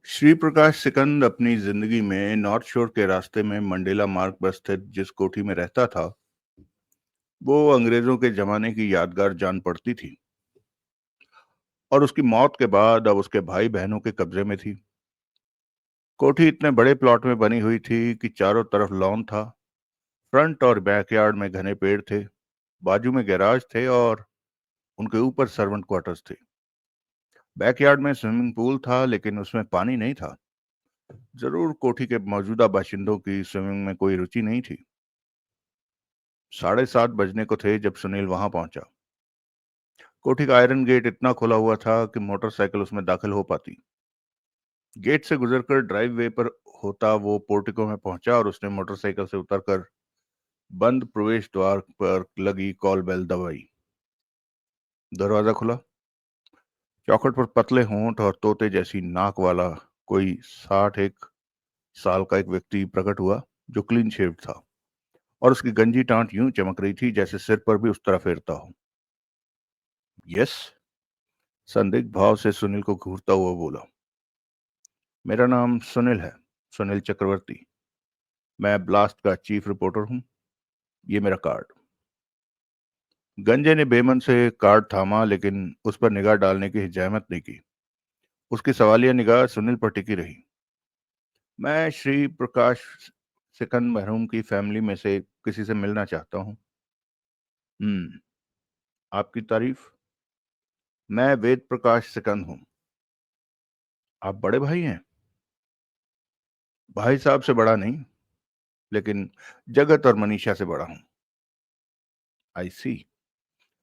श्री प्रकाश सिकंद अपनी जिंदगी में नॉर्थ शोर के रास्ते में मंडेला मार्ग पर स्थित जिस कोठी में रहता था, वो अंग्रेजों के जमाने की यादगार जान पड़ती थी और उसकी मौत के बाद अब उसके भाई बहनों के कब्जे में थी। कोठी इतने बड़े प्लॉट में बनी हुई थी कि चारों तरफ लॉन था। फ्रंट और बैकयार्ड में घने पेड़ थे, बाजू में गैराज थे और उनके ऊपर सर्वेंट क्वार्टर्स थे। बैकयार्ड में स्विमिंग पूल था, लेकिन उसमें पानी नहीं था। जरूर कोठी के मौजूदा बाशिंदों की स्विमिंग में कोई रुचि नहीं थी। 7:30 बजने को थे जब सुनील वहां पहुंचा। कोठी का आयरन गेट इतना खुला हुआ था कि मोटरसाइकिल उसमें दाखिल हो पाती। गेट से गुजरकर ड्राइववे पर होता वो पोर्टिको में पहुंचा और उसने मोटरसाइकिल से उतरकर बंद प्रवेश द्वार पर लगी कॉल बेल दबाई। दरवाजा खुला। चौखट पर पतले होंठ और तोते जैसी नाक वाला कोई 61 साल का एक व्यक्ति प्रकट हुआ, जो क्लीन शेव था और उसकी गंजी टांट यूं चमक रही थी जैसे सिर पर भी उस तरह फेरता हो। यस, संदिग्ध भाव से सुनील को घूरता हुआ बोला। मेरा नाम सुनील है, सुनील चक्रवर्ती। मैं ब्लास्ट का चीफ रिपोर्टर हूं। ये मेरा कार्ड। गंजे ने बेमन से कार्ड थामा, लेकिन उस पर निगाह डालने की हिजामत नहीं की। उसकी सवालिया निगाह सुनील पर टिकी रही। मैं श्री प्रकाश सिकंद मरहूम की फैमिली में से किसी से मिलना चाहता हूँ। हम्म। आपकी तारीफ? मैं वेद प्रकाश सिकंद हूँ। आप बड़े भाई हैं? भाई साहब से बड़ा नहीं, लेकिन जगत और मनीषा से बड़ा हूँ। आई सी।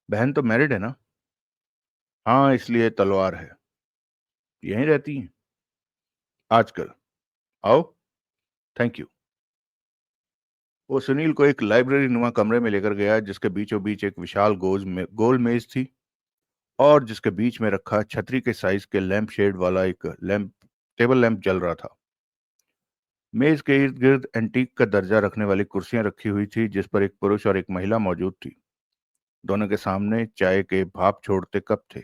बहन तो मैरिड है ना? हाँ, इसलिए तलवार है। यहीं रहती हैं आजकल? आओ। Thank you. वो सुनील को एक लाइब्रेरी नुमा कमरे में लेकर गया, जिसके बीचों बीच एक विशाल गोल मेज थी और जिसके बीच में रखा छतरी के साइज के लैंप शेड वाला एक लैंप टेबल लैंप जल रहा था। मेज के इर्द गिर्द एंटीक का दर्जा रखने वाली कुर्सियां रखी हुई थी, जिस पर एक पुरुष और एक महिला मौजूद थी। दोनों के सामने चाय के भाप छोड़ते कप थे।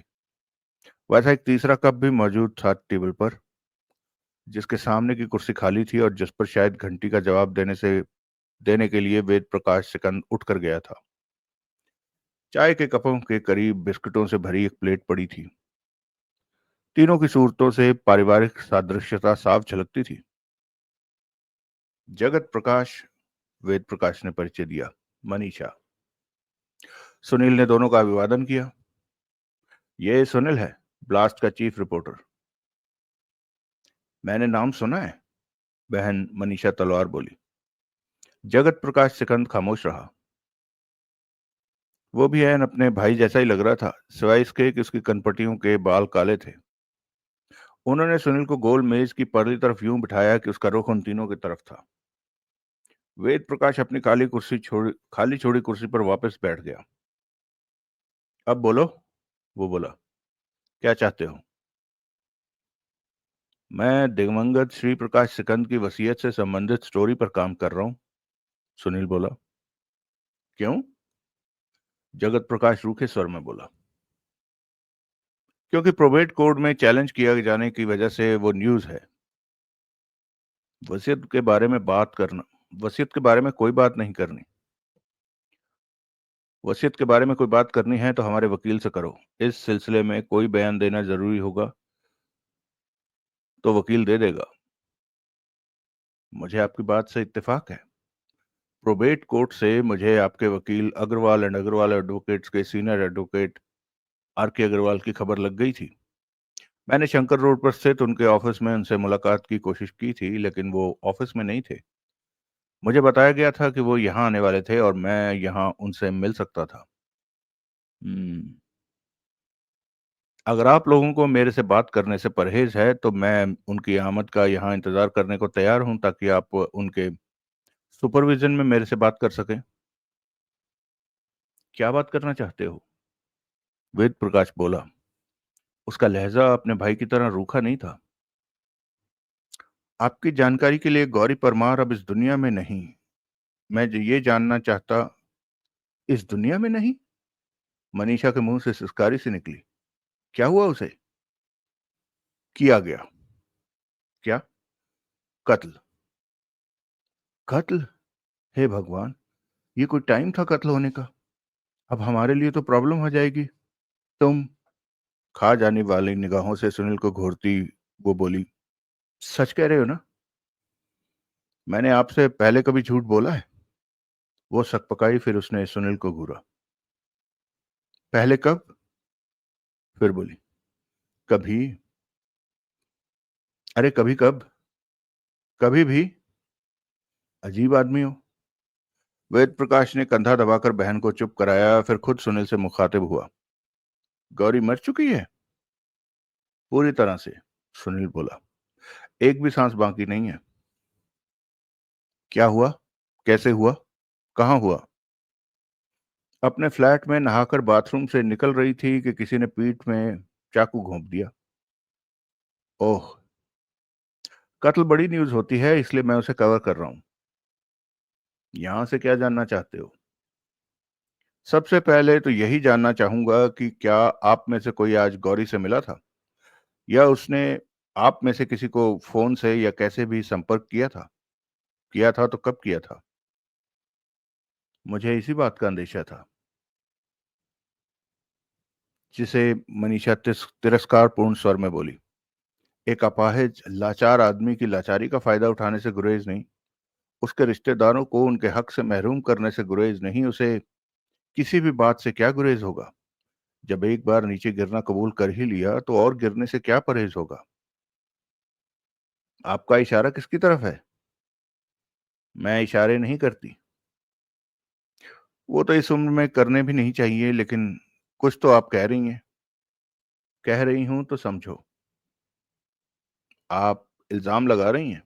वैसा एक तीसरा कप भी मौजूद था टेबल पर, जिसके सामने की कुर्सी खाली थी और जिस पर शायद घंटी का जवाब देने के लिए वेद प्रकाश सिकंद उठकर गया था। चाय के कपों के करीब बिस्कुटों से भरी एक प्लेट पड़ी थी। तीनों की सूरतों से पारिवारिक सादृश्यता साफ झलकती थी। जगत प्रकाश, वेद प्रकाश ने परिचय दिया। मनीषा। सुनील ने दोनों का अभिवादन किया। ये सुनील है, ब्लास्ट का चीफ रिपोर्टर। मैंने नाम सुना है, बहन मनीषा तलवार बोली। जगत प्रकाश सिकंद खामोश रहा। वो भी एन अपने भाई जैसा ही लग रहा था, सिवाय इसके कि उसकी कनपटियों के बाल काले थे। उन्होंने सुनील को गोल मेज की परली तरफ यूं बिठाया कि उसका रुख उन तीनों की तरफ था। वेद प्रकाश अपनी खाली छोड़ी कुर्सी पर वापस बैठ गया। अब बोलो, वो बोला। क्या चाहते हो? मैं दिवंगत श्री प्रकाश सिकंद की वसीयत से संबंधित स्टोरी पर काम कर रहा हूं, सुनील बोला। क्यों? जगत प्रकाश रूखे स्वर में बोला। क्योंकि प्रोबेट कोड में चैलेंज किया जाने की वजह से वो न्यूज है। वसीयत के बारे में बात करना वसीयत के बारे में कोई बात नहीं करनी। वसीयत के बारे में कोई बात करनी है तो हमारे वकील से करो। इस सिलसिले में कोई बयान देना जरूरी होगा तो वकील दे देगा। मुझे आपकी बात से इत्तेफाक है। प्रोबेट कोर्ट से मुझे आपके वकील अग्रवाल एंड अग्रवाल एडवोकेट्स के सीनियर एडवोकेट आर के अग्रवाल की खबर लग गई थी। मैंने शंकर रोड पर स्थित उनके ऑफिस में उनसे मुलाकात की कोशिश की थी, लेकिन वो ऑफिस में नहीं थे। मुझे बताया गया था कि वो यहाँ आने वाले थे और मैं यहाँ उनसे मिल सकता था। हम्म। अगर आप लोगों को मेरे से बात करने से परहेज है तो मैं उनकी आमद का यहाँ इंतजार करने को तैयार हूं, ताकि आप उनके सुपरविजन में मेरे से बात कर सकें। क्या बात करना चाहते हो? वेद प्रकाश बोला। उसका लहजा अपने भाई की तरह रूखा नहीं था। आपकी जानकारी के लिए, गौरी परमार अब इस दुनिया में नहीं। मैं ये जानना चाहता। इस दुनिया में नहीं? मनीषा के मुंह से सिसकारी सी निकली। क्या हुआ उसे? किया गया। क्या? कत्ल? कत्ल? हे भगवान, ये कोई टाइम था कत्ल होने का? अब हमारे लिए तो प्रॉब्लम हो जाएगी। तुम? खा जाने वाली निगाहों से सुनील को घूरती वो बोली, सच कह रहे हो ना? मैंने आपसे पहले कभी झूठ बोला है? वो सकपकाई, फिर उसने सुनील को घूरा। पहले कब? फिर बोली, कभी। अरे कभी कब? कभी भी। अजीब आदमी हो। वेद प्रकाश ने कंधा दबाकर बहन को चुप कराया, फिर खुद सुनील से मुखातिब हुआ। गौरी मर चुकी है? पूरी तरह से, सुनील बोला। एक भी सांस बाकी नहीं है। क्या हुआ? कैसे हुआ? कहाँ हुआ? अपने फ्लैट में नहाकर बाथरूम से निकल रही थी कि किसी ने पीठ में चाकू घोंप दिया। ओह। कत्ल बड़ी न्यूज होती है, इसलिए मैं उसे कवर कर रहा हूं। यहां से क्या जानना चाहते हो? सबसे पहले तो यही जानना चाहूंगा कि क्या आप में से कोई आज गौरी से मिला था, या उसने आप में से किसी को फोन से या कैसे भी संपर्क किया था? किया था तो कब किया था? मुझे इसी बात का अंदेशा था। जिसे मनीषा तिरस्कारपूर्ण स्वर में बोली। एक अपाहिज लाचार आदमी की लाचारी का फायदा उठाने से गुरेज नहीं, उसके रिश्तेदारों को उनके हक से महरूम करने से गुरेज नहीं, उसे किसी भी बात से क्या गुरेज होगा? जब एक बार नीचे गिरना कबूल कर ही लिया तो और गिरने से क्या परहेज होगा? आपका इशारा किसकी तरफ है? मैं इशारे नहीं करती। वो तो इस उम्र में करने भी नहीं चाहिए, लेकिन कुछ तो आप कह रही हैं। कह रही हूं तो समझो। आप इल्जाम लगा रही हैं।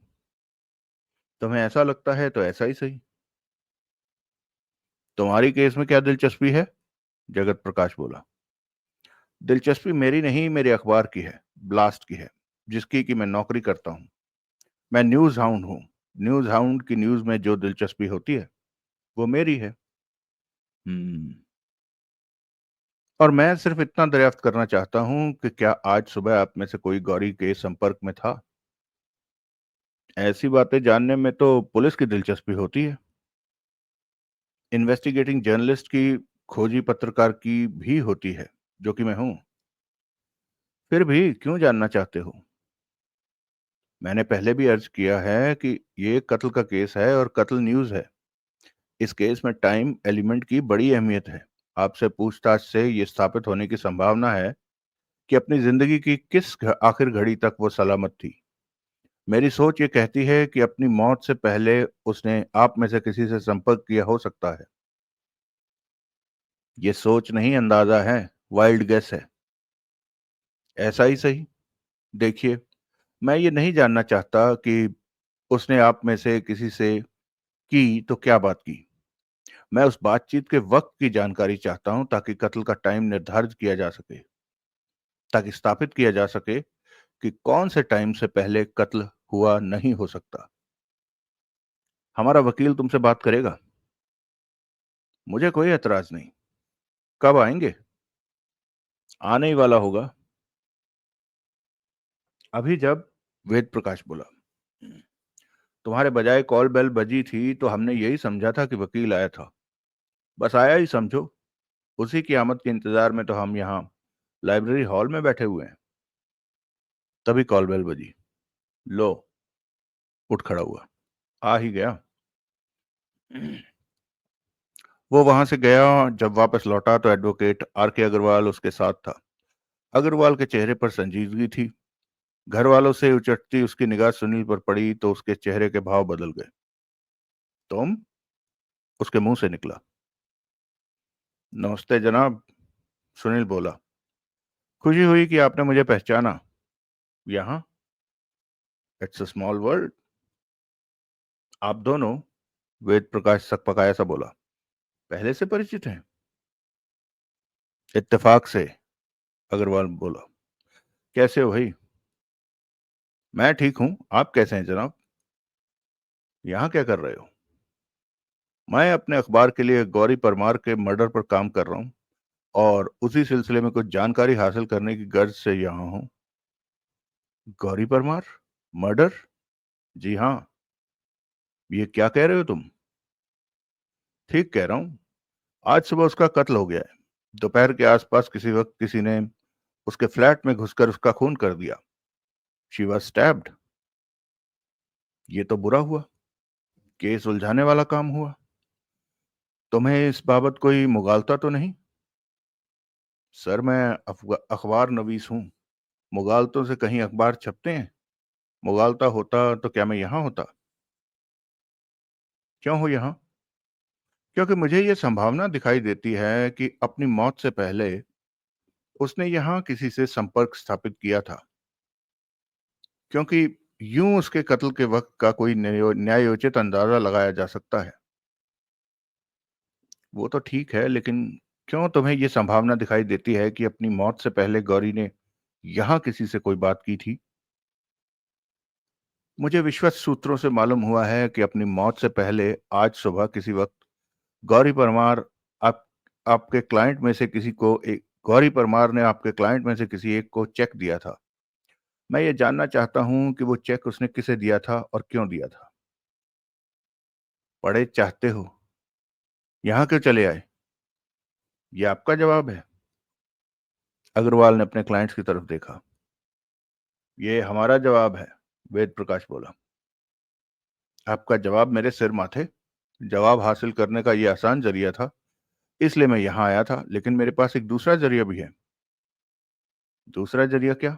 तुम्हें ऐसा लगता है तो ऐसा ही सही। तुम्हारी केस में क्या दिलचस्पी है? जगत प्रकाश बोला। दिलचस्पी मेरी नहीं, मेरे अखबार की है, ब्लास्ट की है, जिसकी कि मैं नौकरी करता हूं। मैं न्यूज हाउंड हूं। न्यूज हाउंड की न्यूज में जो दिलचस्पी होती है वो मेरी है। हम्म। और मैं सिर्फ इतना दरियाफ्त करना चाहता हूं कि क्या आज सुबह आप में से कोई गौरी के संपर्क में था? ऐसी बातें जानने में तो पुलिस की दिलचस्पी होती है। इन्वेस्टिगेटिंग जर्नलिस्ट की, खोजी पत्रकार की भी होती है, जो कि मैं हूं। फिर भी क्यों जानना चाहते हो? मैंने पहले भी अर्ज किया है कि ये कत्ल का केस है और कत्ल न्यूज है। इस केस में टाइम एलिमेंट की बड़ी अहमियत है। आपसे पूछताछ से ये स्थापित होने की संभावना है कि अपनी जिंदगी की आखिर घड़ी तक वो सलामत थी। मेरी सोच ये कहती है कि अपनी मौत से पहले उसने आप में से किसी से संपर्क किया हो सकता है। ये सोच नहीं, अंदाजा है, वाइल्ड गेस है। ऐसा ही सही। देखिए, मैं ये नहीं जानना चाहता कि उसने आप में से किसी से की तो क्या बात की। मैं उस बातचीत के वक्त की जानकारी चाहता हूं, ताकि कत्ल का टाइम निर्धारित किया जा सके, ताकि स्थापित किया जा सके कि कौन से टाइम से पहले कत्ल हुआ नहीं हो सकता। हमारा वकील तुमसे बात करेगा। मुझे कोई एतराज नहीं। कब आएंगे? आने ही वाला होगा। अभी जब? वेद प्रकाश बोला। तुम्हारे बजाय कॉल बेल बजी थी तो हमने यही समझा था कि वकील आया था। बस आया ही समझो। उसी की आमद के इंतजार में तो हम यहाँ लाइब्रेरी हॉल में बैठे हुए हैं। तभी कॉल बेल बजी। लो, उठ खड़ा हुआ। आ ही गया। वो वहां से गया। जब वापस लौटा तो एडवोकेट आर के अग्रवाल उसके साथ था। अग्रवाल के चेहरे पर संजीदगी थी। घर वालों से उचटती उसकी निगाह सुनील पर पड़ी तो उसके चेहरे के भाव बदल गए। तुम? उसके मुंह से निकला। नमस्ते जनाब, सुनील बोला। खुशी हुई कि आपने मुझे पहचाना। यहाँ? It's a small world. आप दोनों? वेद प्रकाश सकपकाया सा बोला। पहले से परिचित हैं? इत्तेफाक से, अग्रवाल बोला। कैसे हो भाई? मैं ठीक हूं। आप कैसे हैं जनाब? यहाँ क्या कर रहे हो? मैं अपने अखबार के लिए गौरी परमार के मर्डर पर काम कर रहा हूँ, और उसी सिलसिले में कुछ जानकारी हासिल करने की गर्ज से यहाँ हूँ। गौरी परमार? मर्डर? जी हाँ। ये क्या कह रहे हो तुम? ठीक कह रहा हूँ। आज सुबह उसका कत्ल हो गया है। दोपहर के आसपास किसी वक्त किसी ने उसके फ्लैट में घुसकर उसका खून कर दिया। She was stabbed. ये तो बुरा हुआ। केस उलझाने वाला काम हुआ। तुम्हें इस बाबत कोई मुगालता तो नहीं? सर, मैं अखबार नवीस हूँ। मुगालतों से कहीं अखबार छपते हैं? मुगालता होता तो क्या मैं यहाँ होता? क्यों हो यहाँ? क्योंकि मुझे ये संभावना दिखाई देती है कि अपनी मौत से पहले उसने यहाँ किसी से संपर्क स्थापित किया था, क्योंकि यूं उसके कत्ल के वक्त का कोई न्यायोचित अंदाजा लगाया जा सकता है। वो तो ठीक है, लेकिन क्यों तुम्हें ये संभावना दिखाई देती है कि अपनी मौत से पहले गौरी ने यहाँ किसी से कोई बात की थी? मुझे विश्वस्त सूत्रों से मालूम हुआ है कि अपनी मौत से पहले आज सुबह किसी वक्त गौरी परमार आप आपके क्लाइंट में से किसी को एक गौरी परमार ने आपके क्लाइंट में से किसी एक को चेक दिया था। मैं ये जानना चाहता हूं कि वो चेक उसने किसे दिया था और क्यों दिया था। पढ़े चाहते हो? यहाँ क्यों चले आए? ये आपका जवाब है। अग्रवाल ने अपने क्लाइंट्स की तरफ देखा। ये हमारा जवाब है, वेद प्रकाश बोला। आपका जवाब मेरे सिर माथे। जवाब हासिल करने का ये आसान जरिया था, इसलिए मैं यहाँ आया था, लेकिन मेरे पास एक दूसरा जरिया भी है। दूसरा जरिया क्या?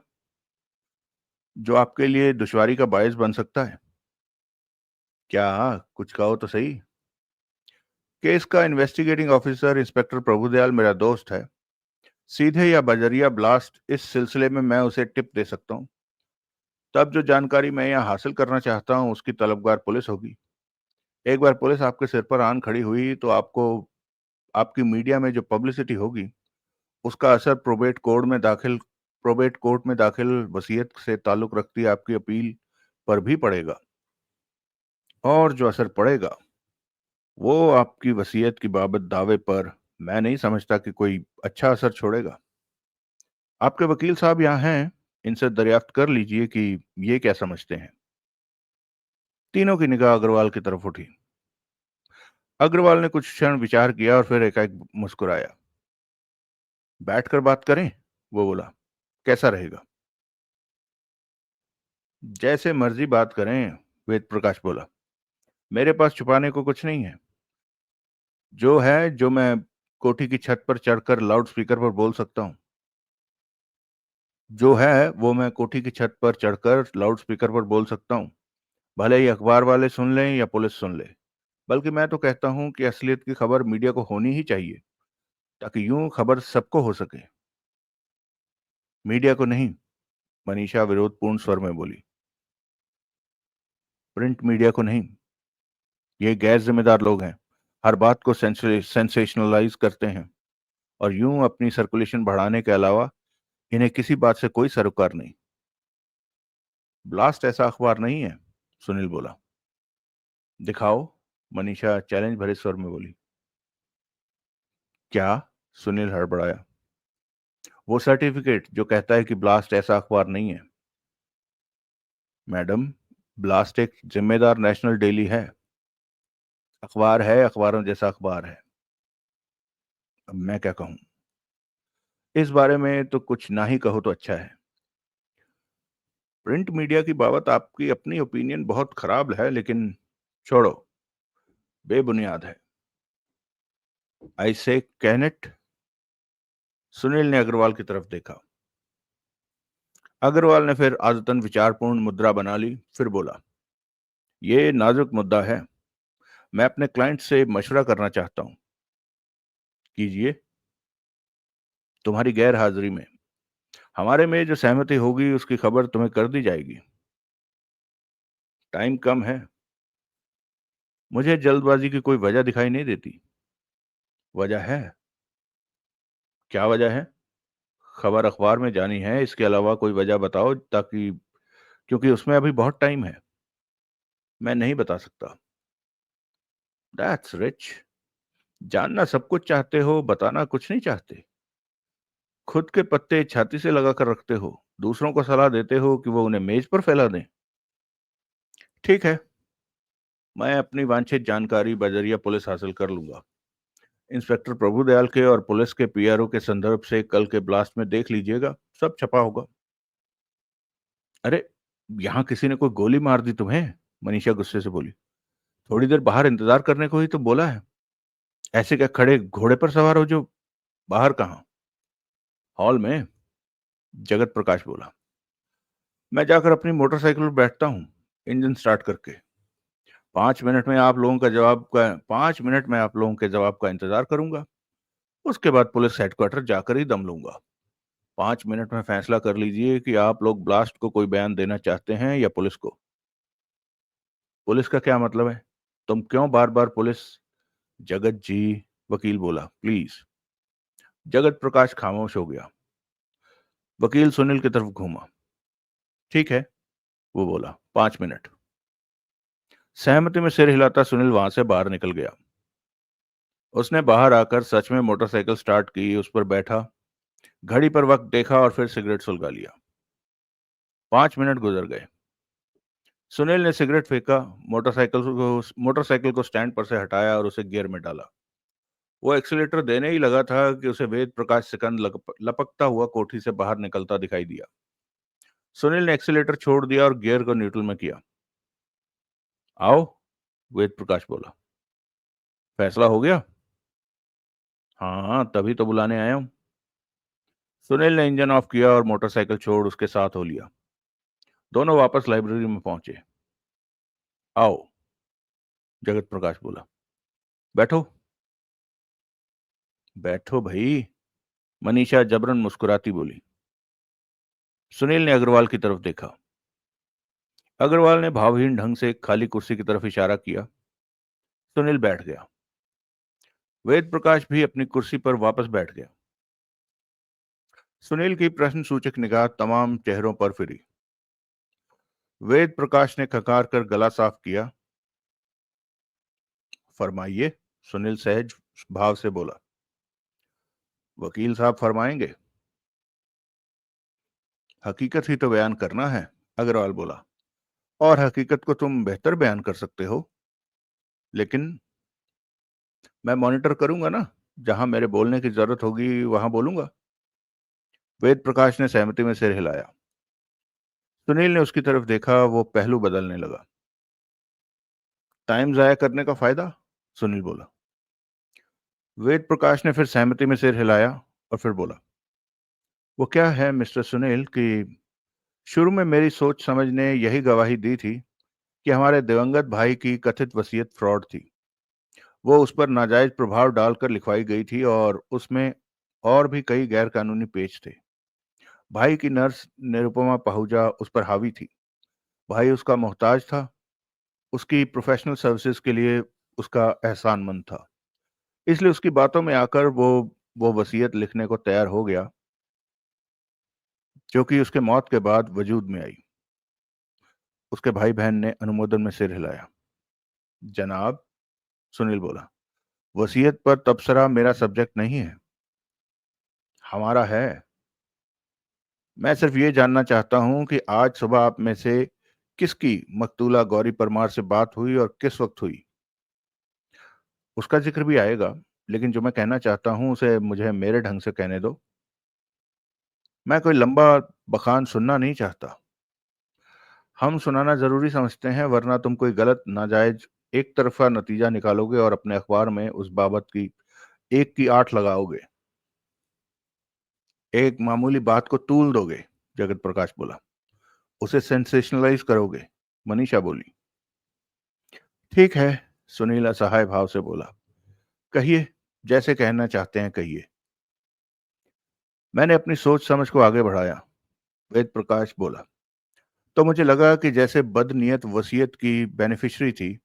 जो आपके लिए दुश्वारी का बायस बन सकता है। क्या? कुछ कहो तो सही। केस का इन्वेस्टिगेटिंग ऑफिसर इंस्पेक्टर प्रभुदयाल मेरा दोस्त है। सीधे या बजरिया ब्लास्ट इस सिलसिले में मैं उसे टिप दे सकता हूँ। तब जो जानकारी मैं यहाँ हासिल करना चाहता हूँ उसकी तलबगार पुलिस होगी। एक बार पुलिस आपके सिर पर आन खड़ी हुई तो आपको आपकी मीडिया में जो पब्लिसिटी होगी उसका असर प्रोबेट कोर्ट में दाखिल वसीयत से ताल्लुक रखती आपकी अपील पर भी पड़ेगा। और जो असर पड़ेगा वो आपकी वसीयत की बाबत दावे पर मैं नहीं समझता कि कोई अच्छा असर छोड़ेगा। आपके वकील साहब यहाँ हैं, इनसे दरियाफ्त कर लीजिए कि ये क्या समझते हैं। तीनों की निगाह अग्रवाल की तरफ उठी। अग्रवाल ने कुछ क्षण विचार किया और फिर एकाएक मुस्कुराया। बैठकर बात करें? वो बोला। कैसा रहेगा? जैसे मर्जी बात करें, वेद प्रकाश बोला। मेरे पास छुपाने को कुछ नहीं है। जो मैं कोठी की छत पर चढ़कर लाउड स्पीकर पर बोल सकता हूँ। जो है वो मैं कोठी की छत पर चढ़कर लाउड स्पीकर पर बोल सकता हूँ, भले ही अखबार वाले सुन लें या पुलिस सुन ले। बल्कि मैं तो कहता हूँ कि असलियत की खबर मीडिया को होनी ही चाहिए, ताकि यूं खबर सबको हो सके। मीडिया को नहीं, मनीषा विरोधपूर्ण स्वर में बोली। प्रिंट मीडिया को नहीं। ये गैर जिम्मेदार लोग हैं, हर बात को सेंसेशनलाइज करते हैं और यूं अपनी सर्कुलेशन बढ़ाने के अलावा इन्हें किसी बात से कोई सरोकार नहीं। ब्लास्ट ऐसा अखबार नहीं है, सुनील बोला। दिखाओ, मनीषा चैलेंज भरे स्वर में बोली। क्या? सुनील हड़बड़ाया। वो सर्टिफिकेट जो कहता है कि ब्लास्ट ऐसा अखबार नहीं है। मैडम, ब्लास्ट एक जिम्मेदार नेशनल डेली है। अखबार है, अखबारों जैसा अखबार है। अब मैं क्या कहूं? इस बारे में तो कुछ ना ही कहो तो अच्छा है। प्रिंट मीडिया की बाबत आपकी अपनी ओपिनियन बहुत खराब है, लेकिन छोड़ो, बेबुनियाद है। आई से कैन इट। सुनील ने अग्रवाल की तरफ देखा। अग्रवाल ने फिर आदतन विचारपूर्ण मुद्रा बना ली, फिर बोला। ये नाजुक मुद्दा है। मैं अपने क्लाइंट से मशवरा करना चाहता हूं। कीजिए। तुम्हारी गैर हाजिरी में हमारे में जो सहमति होगी उसकी खबर तुम्हें कर दी जाएगी। टाइम कम है। मुझे जल्दबाजी की कोई वजह दिखाई नहीं देती। वजह है? क्या वजह है? खबर अखबार में जानी है, इसके अलावा कोई वजह बताओ, ताकि क्योंकि उसमें अभी बहुत टाइम है। मैं नहीं बता सकता। That's rich. जानना सब कुछ चाहते हो, बताना कुछ नहीं चाहते। खुद के पत्ते छाती से लगा कर रखते हो, दूसरों को सलाह देते हो कि वो उन्हें मेज पर फैला दें। ठीक है, मैं अपनी वांछित जानकारी बजरिया पुलिस हासिल कर लूंगा। इंस्पेक्टर प्रभुदयाल के और पुलिस के पीआरओ के संदर्भ से कल के ब्लास्ट में देख लीजिएगा, सब छपा होगा। अरे, यहाँ किसी ने कोई गोली मार दी तुम्हें? मनीषा गुस्से से बोली। थोड़ी देर बाहर इंतजार करने को ही तो बोला है। ऐसे क्या खड़े घोड़े पर सवार हो जो? बाहर कहाँ? हॉल में, जगत प्रकाश बोला। मैं जाकर अपनी मोटरसाइकिल पर बैठता हूँ, इंजन स्टार्ट करके। 5 मिनट में आप लोगों का जवाब का 5 मिनट में आप लोगों के जवाब का इंतजार करूंगा। उसके बाद पुलिस हेडक्वार्टर जाकर ही दम लूंगा। 5 मिनट में फैसला कर लीजिए कि आप लोग ब्लास्ट को कोई बयान देना चाहते हैं या पुलिस को। पुलिस का क्या मतलब है? तुम क्यों बार बार पुलिस? जगत जी, वकील बोला, प्लीज। जगत प्रकाश खामोश हो गया। वकील सुनील की तरफ घूमा। ठीक है, वो बोला, 5 मिनट। सहमति में सिर हिलाता सुनील वहां से बाहर निकल गया। उसने बाहर आकर सच में मोटरसाइकिल स्टार्ट की, उस पर बैठा, घड़ी पर वक्त देखा और फिर सिगरेट सुलगा लिया। 5 मिनट गुजर गए। सुनील ने सिगरेट फेंका, मोटरसाइकिल को स्टैंड पर से हटाया और उसे गियर में डाला। वो एक्सीलेटर देने ही लगा था कि उसे वेद प्रकाश सिकंद लपकता हुआ कोठी से बाहर निकलता दिखाई दिया। सुनील ने एक्सीलेटर छोड़ दिया और गियर को न्यूट्रल में किया। आओ, वेद प्रकाश बोला। फैसला हो गया? हाँ, तभी तो बुलाने आया हूँ। सुनील ने इंजन ऑफ किया और मोटरसाइकिल छोड़ उसके साथ हो लिया। दोनों वापस लाइब्रेरी में पहुंचे। आओ, जगत प्रकाश बोला। बैठो। बैठो भाई, मनीषा जबरन मुस्कुराती बोली। सुनील ने अग्रवाल की तरफ देखा। अग्रवाल ने भावहीन ढंग से एक खाली कुर्सी की तरफ इशारा किया। सुनील बैठ गया। वेद प्रकाश भी अपनी कुर्सी पर वापस बैठ गया। सुनील की प्रश्न सूचक निगाह तमाम चेहरों पर फिरी। वेद प्रकाश ने खकार कर गला साफ किया। फरमाइए, सुनील सहज भाव से बोला। वकील साहब फरमाएंगे। हकीकत ही तो बयान करना है, अग्रवाल बोला। और हकीकत को तुम बेहतर बयान कर सकते हो। लेकिन मैं मॉनिटर करूंगा ना, जहां मेरे बोलने की जरूरत होगी वहां बोलूंगा। वेद प्रकाश ने सहमति में सिर हिलाया। सुनील ने उसकी तरफ देखा, वो पहलू बदलने लगा। टाइम जाया करने का फायदा? सुनील बोला। वेद प्रकाश ने फिर सहमति में सिर हिलाया और फिर बोला, वो क्या है मिस्टर सुनील कि शुरू में मेरी सोच समझ ने यही गवाही दी थी कि हमारे दिवंगत भाई की कथित वसीयत फ्रॉड थी। वो उस पर नाजायज प्रभाव डालकर लिखवाई गई थी और उसमें और भी कई गैर कानूनी पेच थे। भाई की नर्स निरुपमा पहूजा उस पर हावी थी। भाई उसका मोहताज था। उसकी प्रोफेशनल सर्विसेज के लिए उसका एहसानमंद था। इसलिए उसकी बातों में आकर वो वसीयत लिखने को तैयार हो गया, जो कि उसके मौत के बाद वजूद में आई। उसके भाई बहन ने अनुमोदन में सिर हिलाया। जनाब, सुनील बोला, वसीयत पर तबसरा मेरा सब्जेक्ट नहीं है, हमारा है। मैं सिर्फ ये जानना चाहता हूं कि आज सुबह आप में से किसकी मकतूला गौरी परमार से बात हुई और किस वक्त हुई। उसका जिक्र भी आएगा, लेकिन जो मैं कहना चाहता हूं उसे मुझे मेरे ढंग से कहने दो। मैं कोई लंबा बखान सुनना नहीं चाहता। हम सुनाना जरूरी समझते हैं, वरना तुम कोई गलत नाजायज एक तरफा नतीजा निकालोगे और अपने अखबार में उस बाबत की 1 की 8 लगाओगे। एक मामूली बात को तूल दोगे, जगत प्रकाश बोला। उसे सेंसेशनलाइज करोगे, मनीषा बोली। ठीक है, सुनील असहाय भाव से बोला। कहिए, जैसे कहना चाहते हैं कहिए। मैंने अपनी सोच समझ को आगे बढ़ाया, वेद प्रकाश बोला। तो मुझे लगा कि जैसे बदनीयत वसीयत की बेनिफिशरी थी,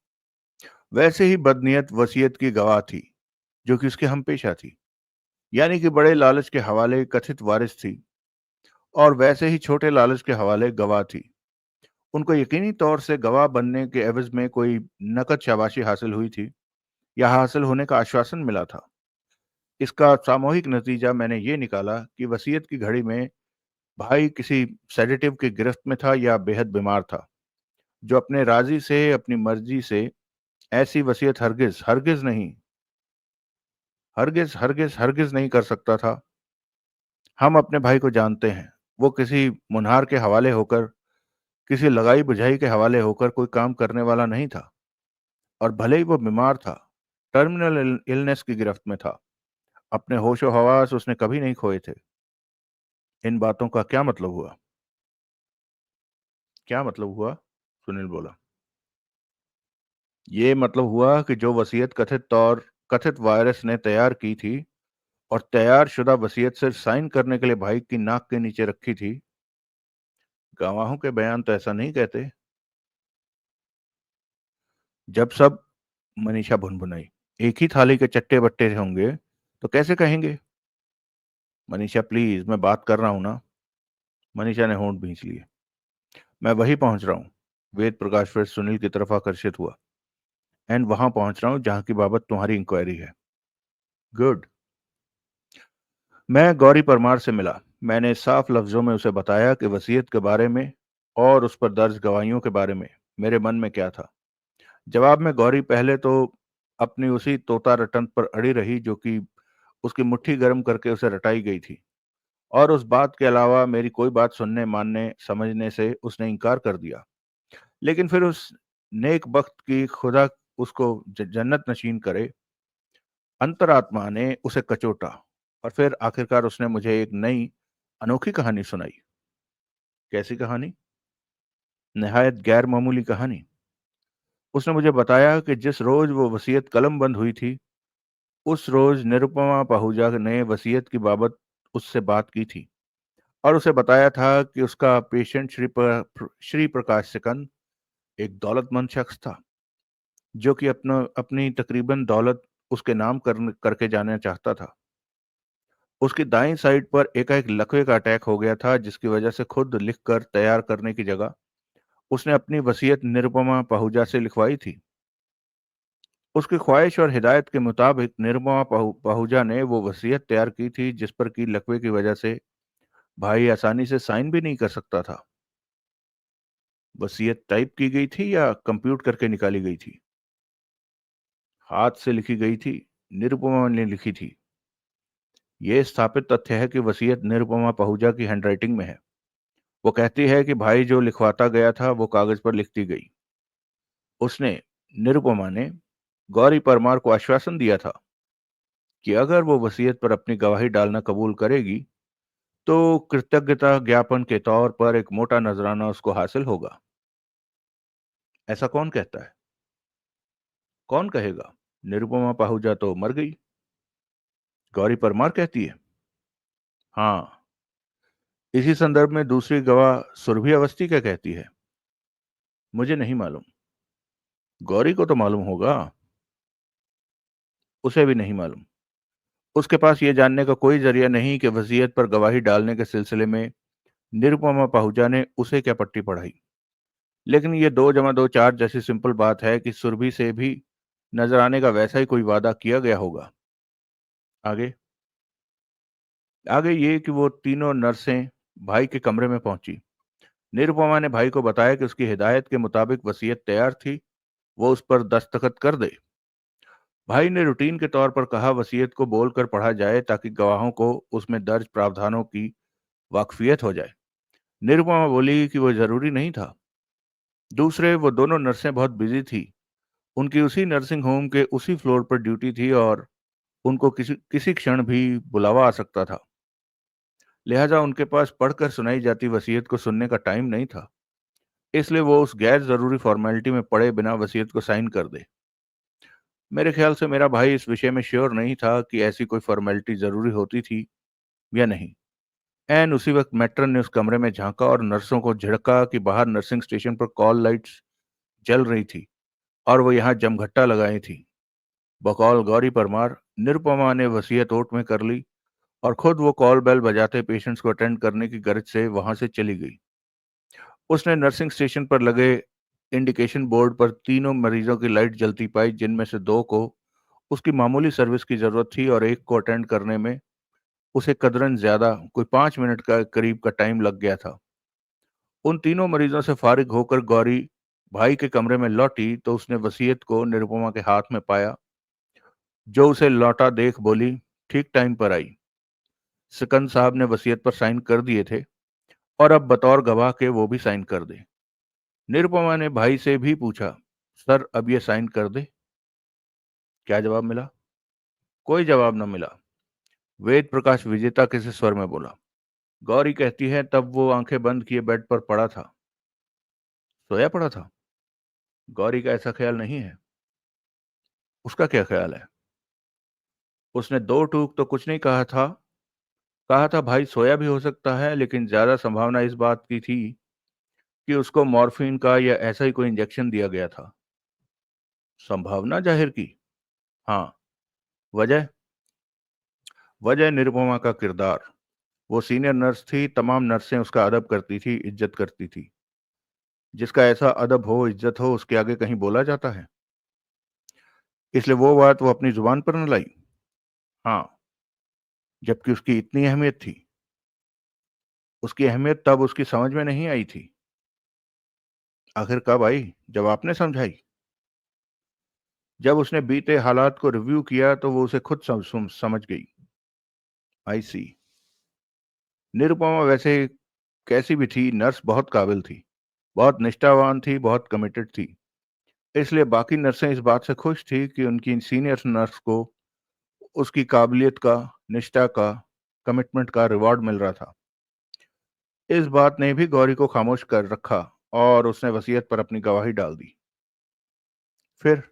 वैसे ही बदनीयत वसीयत की गवाह थी, जो कि उसके हम पेशा थी। यानी कि बड़े लालच के हवाले कथित वारिस थी और वैसे ही छोटे लालच के हवाले गवाह थी। उनको यकीनी तौर से गवाह बनने के एवज में कोई नकद शाबाशी हासिल हुई थी या हासिल होने का आश्वासन मिला था। इसका सामूहिक नतीजा मैंने ये निकाला कि वसीयत की घड़ी में भाई किसी सेडेटिव की गिरफ्त में था या बेहद बीमार था। जो अपने राजी से, अपनी मर्जी से ऐसी वसीयत हरगिज हरगिज नहीं, हरगिज हरगिज हरगिज नहीं कर सकता था। हम अपने भाई को जानते हैं। वो किसी मुनहार के हवाले होकर, किसी लगाई बुझाई के हवाले होकर कोई काम करने वाला नहीं था। और भले ही वो बीमार था, टर्मिनल इलनेस की गिरफ्त में था, अपने होशो हवास उसने कभी नहीं खोए थे। इन बातों का क्या मतलब हुआ? क्या मतलब हुआ? सुनील बोला। ये मतलब हुआ कि जो वसीयत कथित वायरस ने तैयार की थी और तैयार शुदा वसीयत से साइन करने के लिए भाई की नाक के नीचे रखी थी, गवाहों के बयान तो ऐसा नहीं कहते। जब सब, मनीषा भुनभुनाई, एक ही थाली के चट्टे बट्टे होंगे तो कैसे कहेंगे? मनीषा प्लीज, मैं बात कर रहा हूं ना। मनीषा ने होंठ भींच लिए। मैं वही पहुंच रहा हूं। वेद प्रकाश फिर सुनील की तरफ आकर्षित हुआ। एंड वहां पहुंच रहा हूं जहां की बाबत तुम्हारी इंक्वायरी है। गुड। मैं गौरी परमार से मिला। मैंने साफ लफ्जों में उसे बताया कि वसीयत के बारे में और उस पर दर्ज गवाहियों के बारे में मेरे मन में क्या था। जवाब में गौरी पहले तो अपनी उसी तोता रटंत पर अड़ी रही जो कि उसकी मुट्ठी गर्म करके उसे रटाई गई थी, और उस बात के अलावा मेरी कोई बात सुनने, मानने, समझने से उसने इनकार कर दिया। लेकिन फिर उस नेक बख्त की खुदा उसको जन्नत नशीन करे, अंतरात्मा ने उसे कचोटा, और फिर आखिरकार उसने मुझे एक नई अनोखी कहानी सुनाई। कैसी कहानी? निहायत गैर मामूली कहानी। उसने मुझे बताया कि जिस रोज वो वसीयत कलम बंद हुई थी, उस रोज निरुपमा पाहुजा ने वसीयत की बाबत उससे बात की थी और उसे बताया था कि उसका पेशेंट श्री प्रकाश सिकंद एक दौलतमंद शख्स था जो कि अपनी तकरीबन दौलत उसके नाम करके जाना चाहता था। उसकी दाईं साइड पर एकाएक लकवे का अटैक हो गया था, जिसकी वजह से खुद लिखकर तैयार करने की जगह उसने अपनी वसीयत निरुपमा पाहुजा से लिखवाई थी। उसकी ख्वाहिश और हिदायत के मुताबिक निरुपमा पाहुजा ने वो वसीयत तैयार की थी जिस पर कि लकवे की वजह से भाई आसानी से साइन भी नहीं कर सकता था। वसीयत टाइप की गई थी या कंप्यूट करके निकाली गई थी? हाथ से लिखी गई थी। निरुपमा ने लिखी थी। यह स्थापित तथ्य है कि वसीयत निरुपमा पहुजा की हैंडराइटिंग में है। वो कहती है कि भाई जो लिखवाता गया था वो कागज पर लिखती गई। उसने, निरुपमा ने, गौरी परमार को आश्वासन दिया था कि अगर वो वसीयत पर अपनी गवाही डालना कबूल करेगी तो कृतज्ञता ज्ञापन के तौर पर एक मोटा नजराना उसको हासिल होगा। ऐसा कौन कहता है? कौन कहेगा? निरुपमा पाहुजा तो मर गई। गौरी परमार कहती है। हाँ। इसी संदर्भ में दूसरी गवाह सुरभि अवस्थी क्या कहती है? मुझे नहीं मालूम। गौरी को तो मालूम होगा। उसे भी नहीं मालूम। उसके पास यह जानने का कोई जरिया नहीं कि वसीयत पर गवाही डालने के सिलसिले में निरुपमा पाहुजा ने उसे क्या पट्टी पढ़ाई। लेकिन ये 2 + 2 = 4 जैसी सिंपल बात है कि सुरभि से भी नजर आने का वैसा ही कोई वादा किया गया होगा। आगे? आगे ये कि वो तीनों नर्सें भाई के कमरे में पहुंची। निरुपमा ने भाई को बताया कि उसकी हिदायत के मुताबिक वसीयत तैयार थी, वो उस पर दस्तखत कर दे। भाई ने रूटीन के तौर पर कहा वसीयत को बोलकर पढ़ा जाए ताकि गवाहों को उसमें दर्ज प्रावधानों की वाकफियत हो जाए। निरुपमा बोली कि वो जरूरी नहीं था। दूसरे, वो दोनों नर्सें बहुत बिजी थी। उनकी उसी नर्सिंग होम के उसी फ्लोर पर ड्यूटी थी और उनको किसी किसी क्षण भी बुलावा आ सकता था। लिहाजा उनके पास पढ़कर सुनाई जाती वसीयत को सुनने का टाइम नहीं था। इसलिए वो उस गैर जरूरी फॉर्मेलिटी में पड़े बिना वसीयत को साइन कर दे। मेरे ख्याल से मेरा भाई इस विषय में श्योर नहीं था कि ऐसी कोई फॉर्मेलिटी जरूरी होती थी या नहीं। एन उसी वक्त मेट्रन ने उस कमरे में झांका और नर्सों को झिड़का कि बाहर नर्सिंग स्टेशन पर कॉल लाइट्स जल रही थी और वो यहाँ जमघट्टा लगाई थी। बकौल गौरी परमार, निरुपमा ने वसीयत ओट में कर ली और खुद वो कॉल बेल बजाते पेशेंट्स को अटेंड करने की गर्ज से वहां से चली गई। उसने नर्सिंग स्टेशन पर लगे इंडिकेशन बोर्ड पर तीनों मरीजों की लाइट जलती पाई, जिनमें से दो को उसकी मामूली सर्विस की जरूरत थी और एक को अटेंड करने में उसे कदरन ज्यादा कोई 5 मिनट का करीब का टाइम लग गया था। उन तीनों मरीजों से फारिग होकर गौरी भाई के कमरे में लौटी तो उसने वसीयत को निरुपमा के हाथ में पाया। जो उसे लौटा देख बोली, ठीक टाइम पर आई। सिकंद साहब ने वसीयत पर साइन कर दिए थे और अब बतौर गवाह के वो भी साइन कर दे। निरुपमा ने भाई से भी पूछा, सर अब ये साइन कर दे? क्या जवाब मिला? कोई जवाब न मिला। वेद प्रकाश विजेता किसी स्वर में बोला। गौरी कहती है तब वो आंखें बंद किए बेड पर पड़ा था, सोया पड़ा था। गौरी का ऐसा ख्याल नहीं है। उसका क्या ख्याल है? उसने दो टूक तो कुछ नहीं कहा था। कहा था भाई सोया भी हो सकता है, लेकिन ज्यादा संभावना इस बात की थी कि उसको मॉर्फिन का या ऐसा ही कोई इंजेक्शन दिया गया था। संभावना जाहिर की। हाँ। वजह? वजह निरुपमा का किरदार। वो सीनियर नर्स थी, तमाम नर्सें उसका अदब करती थी, इज्जत करती थी। जिसका ऐसा अदब हो, इज्जत हो, उसके आगे कहीं बोला जाता है? इसलिए वो बात वो अपनी जुबान पर न लाई। हाँ। जबकि उसकी इतनी अहमियत थी। उसकी अहमियत तब उसकी समझ में नहीं आई थी। आखिर कब आई? जब आपने समझाई। जब उसने बीते हालात को रिव्यू किया तो वो उसे खुद समझ गई। आई सी। निरुपमा वैसे कैसी भी थी, नर्स बहुत काबिल थी, बहुत निष्ठावान थी, बहुत कमिटेड थी। इसलिए बाकी नर्सें इस बात से खुश थी कि उनकी सीनियर नर्स को उसकी काबिलियत का, निष्ठा का, कमिटमेंट का रिवॉर्ड मिल रहा था। इस बात ने भी गौरी को खामोश कर रखा और उसने वसीयत पर अपनी गवाही डाल दी। फिर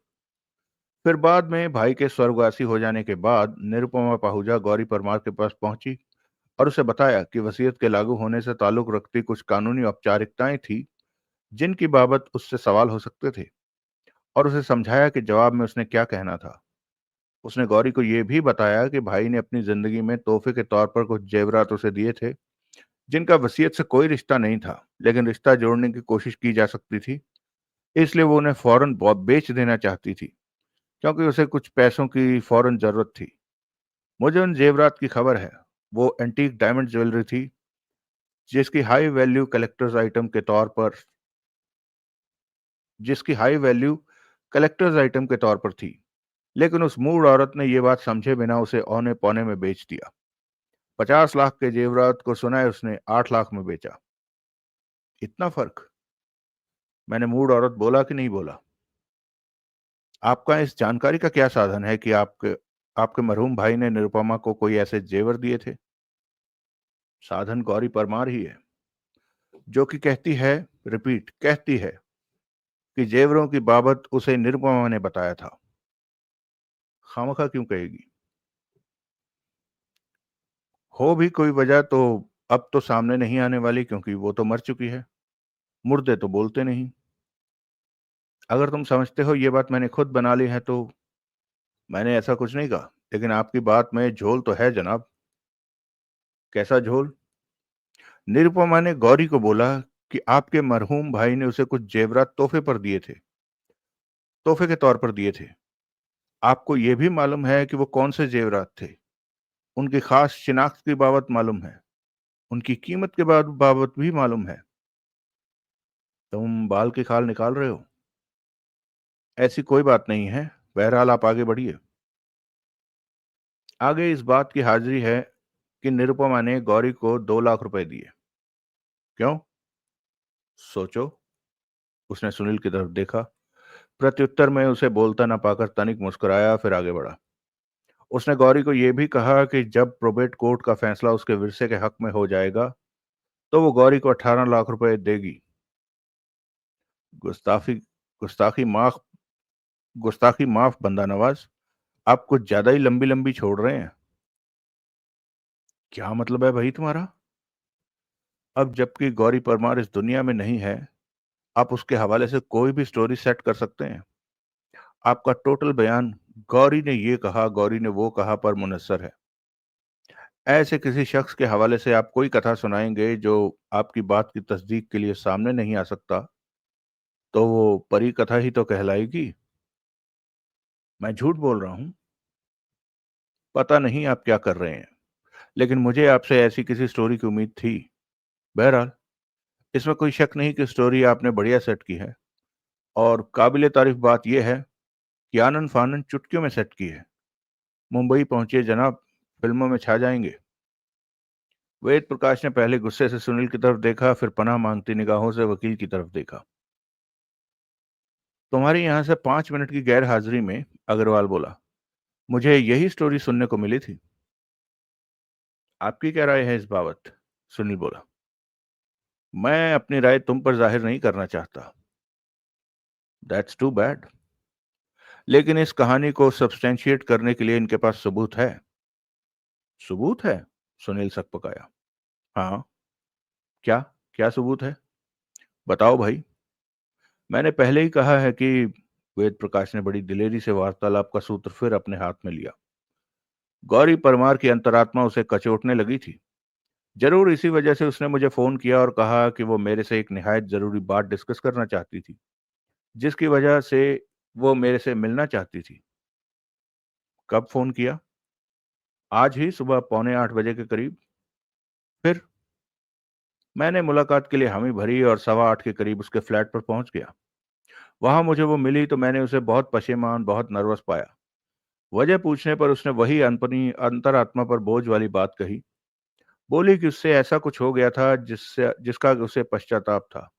फिर बाद में भाई के स्वर्गवासी हो जाने के बाद निरुपमा पाहुजा गौरी परमार के पास पहुंची और उसे बताया कि वसीयत के लागू होने से ताल्लुक रखती कुछ कानूनी औपचारिकताएं थी जिनकी बाबत उससे सवाल हो सकते थे, और उसे समझाया कि जवाब में उसने क्या कहना था। उसने गौरी को यह भी बताया कि भाई ने अपनी जिंदगी में तोहफे के तौर पर कुछ जेवरात उसे दिए थे जिनका वसीयत से कोई रिश्ता नहीं था, लेकिन रिश्ता जोड़ने की कोशिश की जा सकती थी। इसलिए वो उन्हें फौरन बेच देना चाहती थी, क्योंकि उसे कुछ पैसों की फौरन जरूरत थी। मुझे उन जेवरात की खबर है। वो एंटीक डायमंड ज्वेलरी थी जिसकी हाई वैल्यू कलेक्टर्स आइटम के तौर पर जिसकी हाई वैल्यू कलेक्टर्स आइटम के तौर पर थी। लेकिन उस मूड औरत ने यह बात समझे बिना उसे औने पौने में बेच दिया। 50 लाख के जेवरात को सुना है उसने 8 लाख में बेचा। इतना फर्क? मैंने मूड औरत बोला कि नहीं बोला? आपका इस जानकारी का क्या साधन है कि आपके आपके मरहूम भाई ने निरुपमा को कोई ऐसे जेवर दिए थे? साधन गौरी परमार ही है, जो कि कहती है, रिपीट कहती है, कि जेवरों की बाबत उसे निरुपमा ने बताया था। खामखा क्यों कहेगी? हो भी कोई वजह तो अब तो सामने नहीं आने वाली, क्योंकि वो तो मर चुकी है। मुर्दे तो बोलते नहीं। अगर तुम समझते हो ये बात मैंने खुद बना ली है तो। मैंने ऐसा कुछ नहीं कहा, लेकिन आपकी बात में झोल तो है जनाब। कैसा झोल? निरुपमा ने गौरी को बोला कि आपके मरहूम भाई ने उसे कुछ जेवरात तोहफे पर दिए थे, तोहफे के तौर पर दिए थे। आपको यह भी मालूम है कि वो कौन से जेवरात थे? उनकी खास शिनाख्त की बाबत मालूम है, उनकी कीमत के बाद बाबत भी मालूम है। तुम बाल की खाल निकाल रहे हो? ऐसी कोई बात नहीं है। बहरहाल आप आगे बढ़िए। आगे इस बात की हाजिरी है कि निरुपमा ने गौरी को 2 लाख रुपए दिए। क्यों? सोचो। उसने सुनील की तरफ देखा। प्रत्युत्तर में उसे बोलता न पाकर तनिक मुस्कुराया, फिर आगे बढ़ा। उसने गौरी को यह भी कहा कि जब प्रोबेट कोर्ट का फैसला उसके विरसे के हक में हो जाएगा तो वो गौरी को 18 लाख रुपए देगी। गुस्ताखी गुस्ताखी माफ गुस्ताखी माफ बंदा नवाज। आप कुछ ज्यादा ही लंबी लंबी छोड़ रहे हैं। क्या मतलब है भाई तुम्हारा? अब जबकि गौरी परमार इस दुनिया में नहीं है, आप उसके हवाले से कोई भी स्टोरी सेट कर सकते हैं। आपका टोटल बयान गौरी ने ये कहा, गौरी ने वो कहा पर मुनस्सर है। ऐसे किसी शख्स के हवाले से आप कोई कथा सुनाएंगे जो आपकी बात की तस्दीक के लिए सामने नहीं आ सकता, तो वो परी कथा ही तो कहलाएगी। मैं झूठ बोल रहा हूं? पता नहीं आप क्या कर रहे हैं, लेकिन मुझे आपसे ऐसी किसी स्टोरी की उम्मीद थी। बहरहाल, इसमें कोई शक नहीं कि स्टोरी आपने बढ़िया सेट की है। और काबिले तारीफ बात यह है कि आनंद फानन चुटकियों में सेट की है। मुंबई पहुंचे जनाब, फिल्मों में छा जाएंगे। वेद प्रकाश ने पहले गुस्से से सुनील की तरफ देखा, फिर पनाह मांगती निगाहों से वकील की तरफ देखा। तुम्हारी यहां से 5 मिनट की गैर हाजिरी में, अग्रवाल बोला, मुझे यही स्टोरी सुनने को मिली थी। आपकी क्या राय है इस बाबत? सुनील बोला, मैं अपनी राय तुम पर जाहिर नहीं करना चाहता। That's too bad. लेकिन इस कहानी को सब्सटेंशिएट करने के लिए इनके पास सबूत है। सबूत है? सुनील सकपकाया। हाँ। क्या? क्या सबूत है? बताओ भाई। मैंने पहले ही कहा है कि, वेद प्रकाश ने बड़ी दिलेरी से वार्तालाप का सूत्र फिर अपने हाथ में लिया। गौरी परमार की अंतरात्मा उसे कचोटने लगी थी। जरूर इसी वजह से उसने मुझे फोन किया और कहा कि वो मेरे से एक निहायत जरूरी बात डिस्कस करना चाहती थी, जिसकी वजह से वो मेरे से मिलना चाहती थी। कब फोन किया? आज ही सुबह 7:45 के करीब। फिर? मैंने मुलाकात के लिए हामी भरी और 7:15 के करीब उसके फ्लैट पर पहुंच गया। वहां मुझे वो मिली तो मैंने उसे बहुत पशेमान, बहुत नर्वस पाया। वजह पूछने पर उसने वही अपनी अंतरात्मा पर बोझ वाली बात कही। बोली कि उससे ऐसा कुछ हो गया था जिसका उसे पश्चाताप था,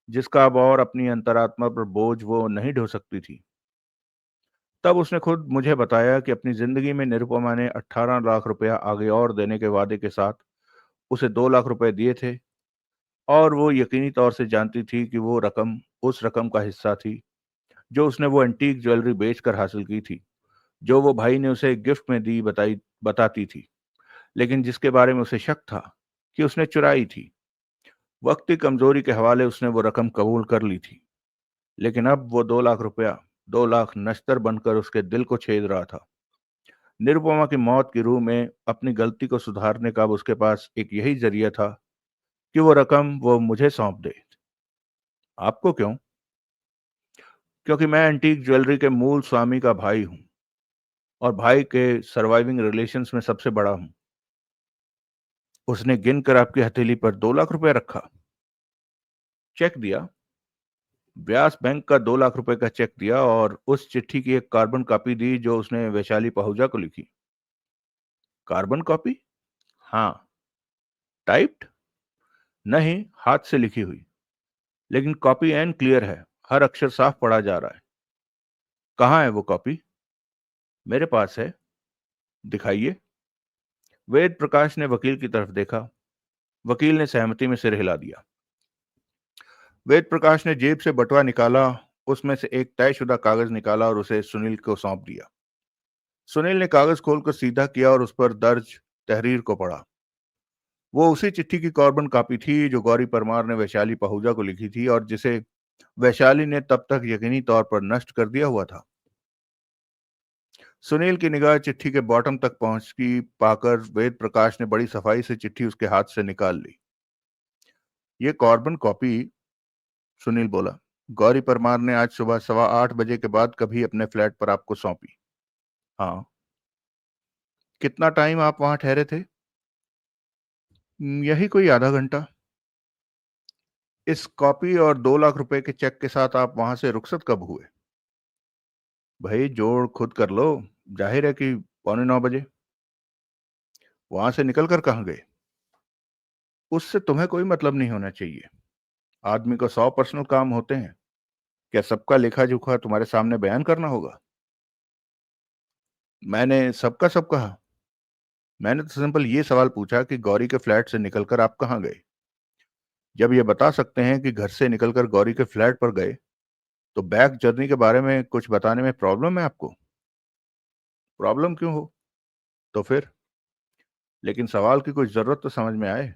जिसका अब और अपनी अंतरात्मा पर बोझ वो नहीं ढो सकती थी। तब उसने खुद मुझे बताया कि अपनी जिंदगी में निरुपमा ने 18 लाख रुपया आगे और देने के वादे के साथ उसे 2 लाख रुपए दिए थे, और वो यकीनी तौर से जानती थी कि वो रकम उस रकम का हिस्सा थी जो उसने वो एंटीक ज्वेलरी बेचकर हासिल की थी, जो वो भाई ने उसे गिफ्ट में दी बताती थी, लेकिन जिसके बारे में उसे शक था कि उसने चुराई थी। वक्त की कमजोरी के हवाले उसने वो रकम कबूल कर ली थी, लेकिन अब वो 2 लाख रुपया, 2 लाख नश्तर बनकर उसके दिल को छेद रहा था। निरुपमा की मौत की रूह में अपनी गलती को सुधारने का अब उसके पास एक यही जरिया था कि वो रकम वो मुझे सौंप दे। आपको क्यों? क्योंकि मैं एंटीक ज्वेलरी के मूल स्वामी का भाई हूं, और भाई के सर्वाइविंग रिलेशंस में सबसे बड़ा हूं। उसने गिनकर आपकी हथेली पर 2 लाख रुपया रखा। चेक दिया। व्यास बैंक का 2 लाख रुपए का चेक दिया और उस चिट्ठी की एक कार्बन कॉपी दी जो उसने वैशाली पहुजा को लिखी। Carbon copy? हाँ। टाइप्ड? नहीं, हाथ से लिखी हुई। लेकिन कॉपी एन क्लियर है, हर अक्षर साफ पढ़ा जा रहा है। कहाँ है वो कॉपी? मेरे पास है। दिखाइए। वेद प्रकाश ने वकील की तरफ देखा। वकील ने सहमति में सिर हिला दिया। वेद प्रकाश ने जेब से बटुआ निकाला, उसमें से एक तयशुदा कागज निकाला और उसे सुनील को सौंप दिया। सुनील ने कागज खोलकर सीधा किया और उस पर दर्ज तहरीर को पढ़ा। वो उसी चिट्ठी की कार्बन कॉपी थी जो गौरी परमार ने वैशाली पहूजा को लिखी थी और जिसे वैशाली ने तब तक यकीनी तौर पर नष्ट कर दिया हुआ था। सुनील की निगाह चिट्ठी के बॉटम तक पहुंची पाकर वेद प्रकाश ने बड़ी सफाई से चिट्ठी उसके हाथ से निकाल ली। ये कार्बन कॉपी, सुनील बोला, गौरी परमार ने आज सुबह 8:15 के बाद कभी अपने फ्लैट पर आपको सौंपी? हाँ। कितना टाइम आप वहां ठहरे थे? यही कोई आधा घंटा। इस कॉपी और 2 लाख रुपए के चेक के साथ आप वहां से रुखसत कब हुए? भाई जोड़ खुद कर लो। जाहिर है कि 8:45 बजे। वहां से निकल कर कहाँ गए? उससे तुम्हें कोई मतलब नहीं होना चाहिए। आदमी को 100 पर्सनल काम होते हैं। क्या सबका लेखा जोखा तुम्हारे सामने बयान करना होगा? मैंने सबका सब कहा। मैंने तो सिंपल ये सवाल पूछा कि गौरी के फ्लैट से निकलकर आप कहाँ गए। जब ये बता सकते हैं कि घर से निकलकर गौरी के फ्लैट पर गए, तो बैक जर्नी के बारे में कुछ बताने में प्रॉब्लम है आपको? प्रॉब्लम क्यों हो? तो फिर? लेकिन सवाल की कोई जरूरत तो समझ में आए।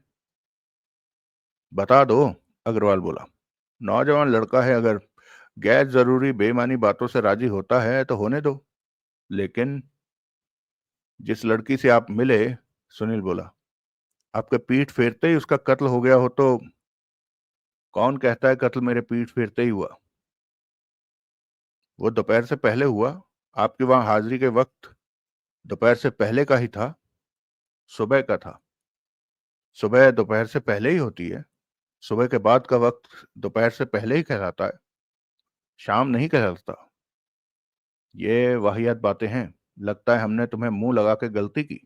बता दो, अग्रवाल बोला। नौजवान लड़का है, अगर गैर जरूरी बेमानी बातों से राजी होता है तो होने दो। लेकिन जिस लड़की से आप मिले, सुनील बोला, आपके पीठ फेरते ही उसका कत्ल हो गया हो तो? कौन कहता है कत्ल मेरे पीठ फेरते ही हुआ? वो दोपहर से पहले हुआ। आपकी वहां हाजिरी के वक्त दोपहर से पहले का ही था। सुबह का था। सुबह दोपहर से पहले ही होती है। सुबह के बाद का वक्त दोपहर से पहले ही कहलाता है। शाम नहीं कहलाता। ये वाहियात बातें हैं। लगता है हमने तुम्हें मुंह लगा के गलती की।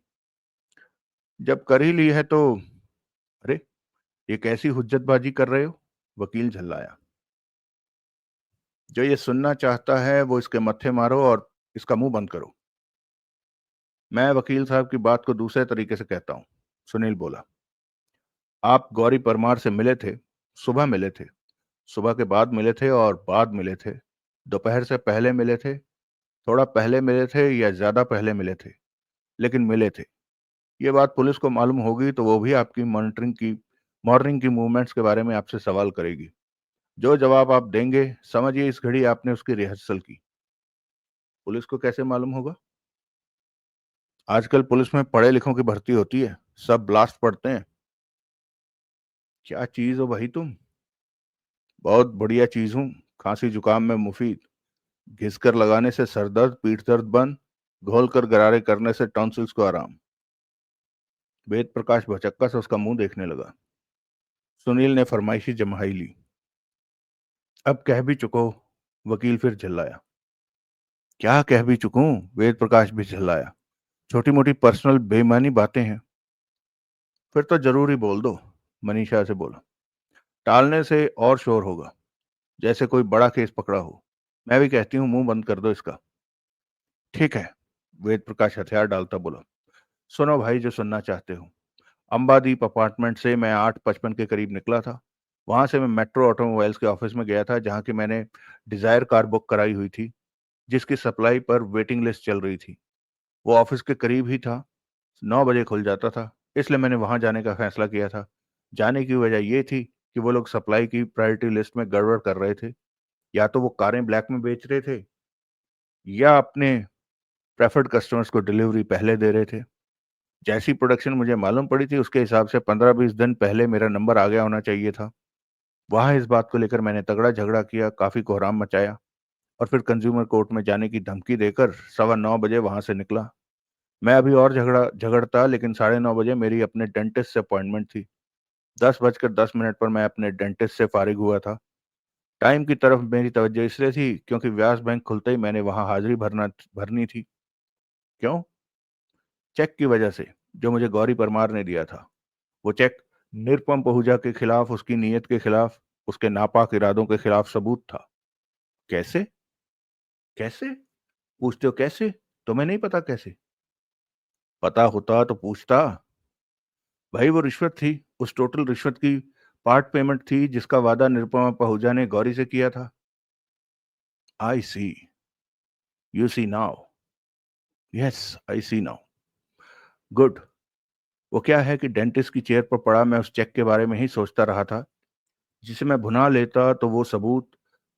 जब कर ही ली है तो। अरे, ये कैसी हुज्जतबाजी कर रहे हो? वकील झल्लाया। जो ये सुनना चाहता है वो इसके मत्थे मारो और इसका मुंह बंद करो। मैं वकील साहब की बात को दूसरे तरीके से कहता हूं। सुनील बोला। आप गौरी परमार से मिले थे। सुबह मिले थे। सुबह के बाद मिले थे और बाद मिले थे। दोपहर से पहले मिले थे। थोड़ा पहले मिले थे या ज्यादा पहले मिले थे, लेकिन मिले थे। ये बात पुलिस को मालूम होगी तो वो भी आपकी मॉर्निंग की मूवमेंट्स के बारे में आपसे सवाल करेगी। जो जवाब आप देंगे, समझिए इस घड़ी आपने उसकी रिहर्सल की। पुलिस को कैसे मालूम होगा? आजकल पुलिस में पढ़े लिखों की भर्ती होती है। सब ब्लास्ट पढ़ते हैं। क्या चीज हो भाई तुम? बहुत बढ़िया चीज हूँ। खांसी जुकाम में मुफीद। घिसकर लगाने से सर दर्द पीठ दर्द बंद। घोल कर गरारे करने से टॉन्सिल्स को आराम। वेद प्रकाश भचक्का से उसका मुंह देखने लगा। सुनील ने फरमाइशी जमाई ली। अब कह भी चुको। वकील फिर झल्लाया। क्या कह भी चुकूं? वेद प्रकाश भी झल्लाया। छोटी मोटी पर्सनल बेईमानी बातें हैं। फिर तो जरूरी बोल दो। मनीषा से बोला। टालने से और शोर होगा, जैसे कोई बड़ा केस पकड़ा हो। मैं भी कहती हूँ मुंह बंद कर दो इसका। ठीक है। वेद प्रकाश हथियार डालता बोला। सुनो भाई, जो सुनना चाहते हो। अंबादीप अपार्टमेंट से मैं 8:55 के करीब निकला था। वहां से मैं मेट्रो ऑटोमोबाइल्स के ऑफिस में गया था, जहां की मैंने डिजायर कार बुक कराई हुई थी, जिसकी सप्लाई पर वेटिंग लिस्ट चल रही थी। वो ऑफिस के करीब ही था। 9 बजे खुल जाता था, इसलिए मैंने वहां जाने का फैसला किया था। जाने की वजह ये थी कि वो लोग सप्लाई की प्रायोरिटी लिस्ट में गड़बड़ कर रहे थे। या तो वो कारें ब्लैक में बेच रहे थे, या अपने प्रेफर्ड कस्टमर्स को डिलीवरी पहले दे रहे थे। जैसी प्रोडक्शन मुझे मालूम पड़ी थी, उसके हिसाब से 15-20 दिन पहले मेरा नंबर आ गया होना चाहिए था। वहां इस बात को लेकर मैंने तगड़ा झगड़ा किया, काफी कोहराम मचाया, और फिर कंज्यूमर कोर्ट में जाने की धमकी देकर 9:15 बजे वहां से निकला। मैं अभी और झगड़ता, लेकिन 9:30 बजे मेरी अपने डेंटिस्ट से अपॉइंटमेंट थी। 10:10 पर मैं अपने डेंटिस्ट से फारिग हुआ था। टाइम की तरफ मेरी तवज्जो इसलिए थी क्योंकि व्यास बैंक खुलते ही मैंने वहां हाजिरी भरनी थी। क्यों? चेक की वजह से, जो मुझे गौरी परमार ने दिया था। वो चेक निरुपम पहूजा के खिलाफ, उसकी नीयत के खिलाफ, उसके नापाक इरादों के खिलाफ सबूत था। कैसे? कैसे पूछते हो? कैसे? तुम्हें नहीं पता कैसे? पता होता तो पूछता। भाई, वो रिश्वत थी। उस टोटल रिश्वत की पार्ट पेमेंट थी जिसका वादा निरुपमा पहूजा ने गौरी से किया था। I see. You see now. Yes, I see now. Good. वो क्या है कि डेंटिस्ट की चेयर पर पड़ा मैं उस चेक के बारे में ही सोचता रहा था, जिसे मैं भुना लेता तो वो सबूत,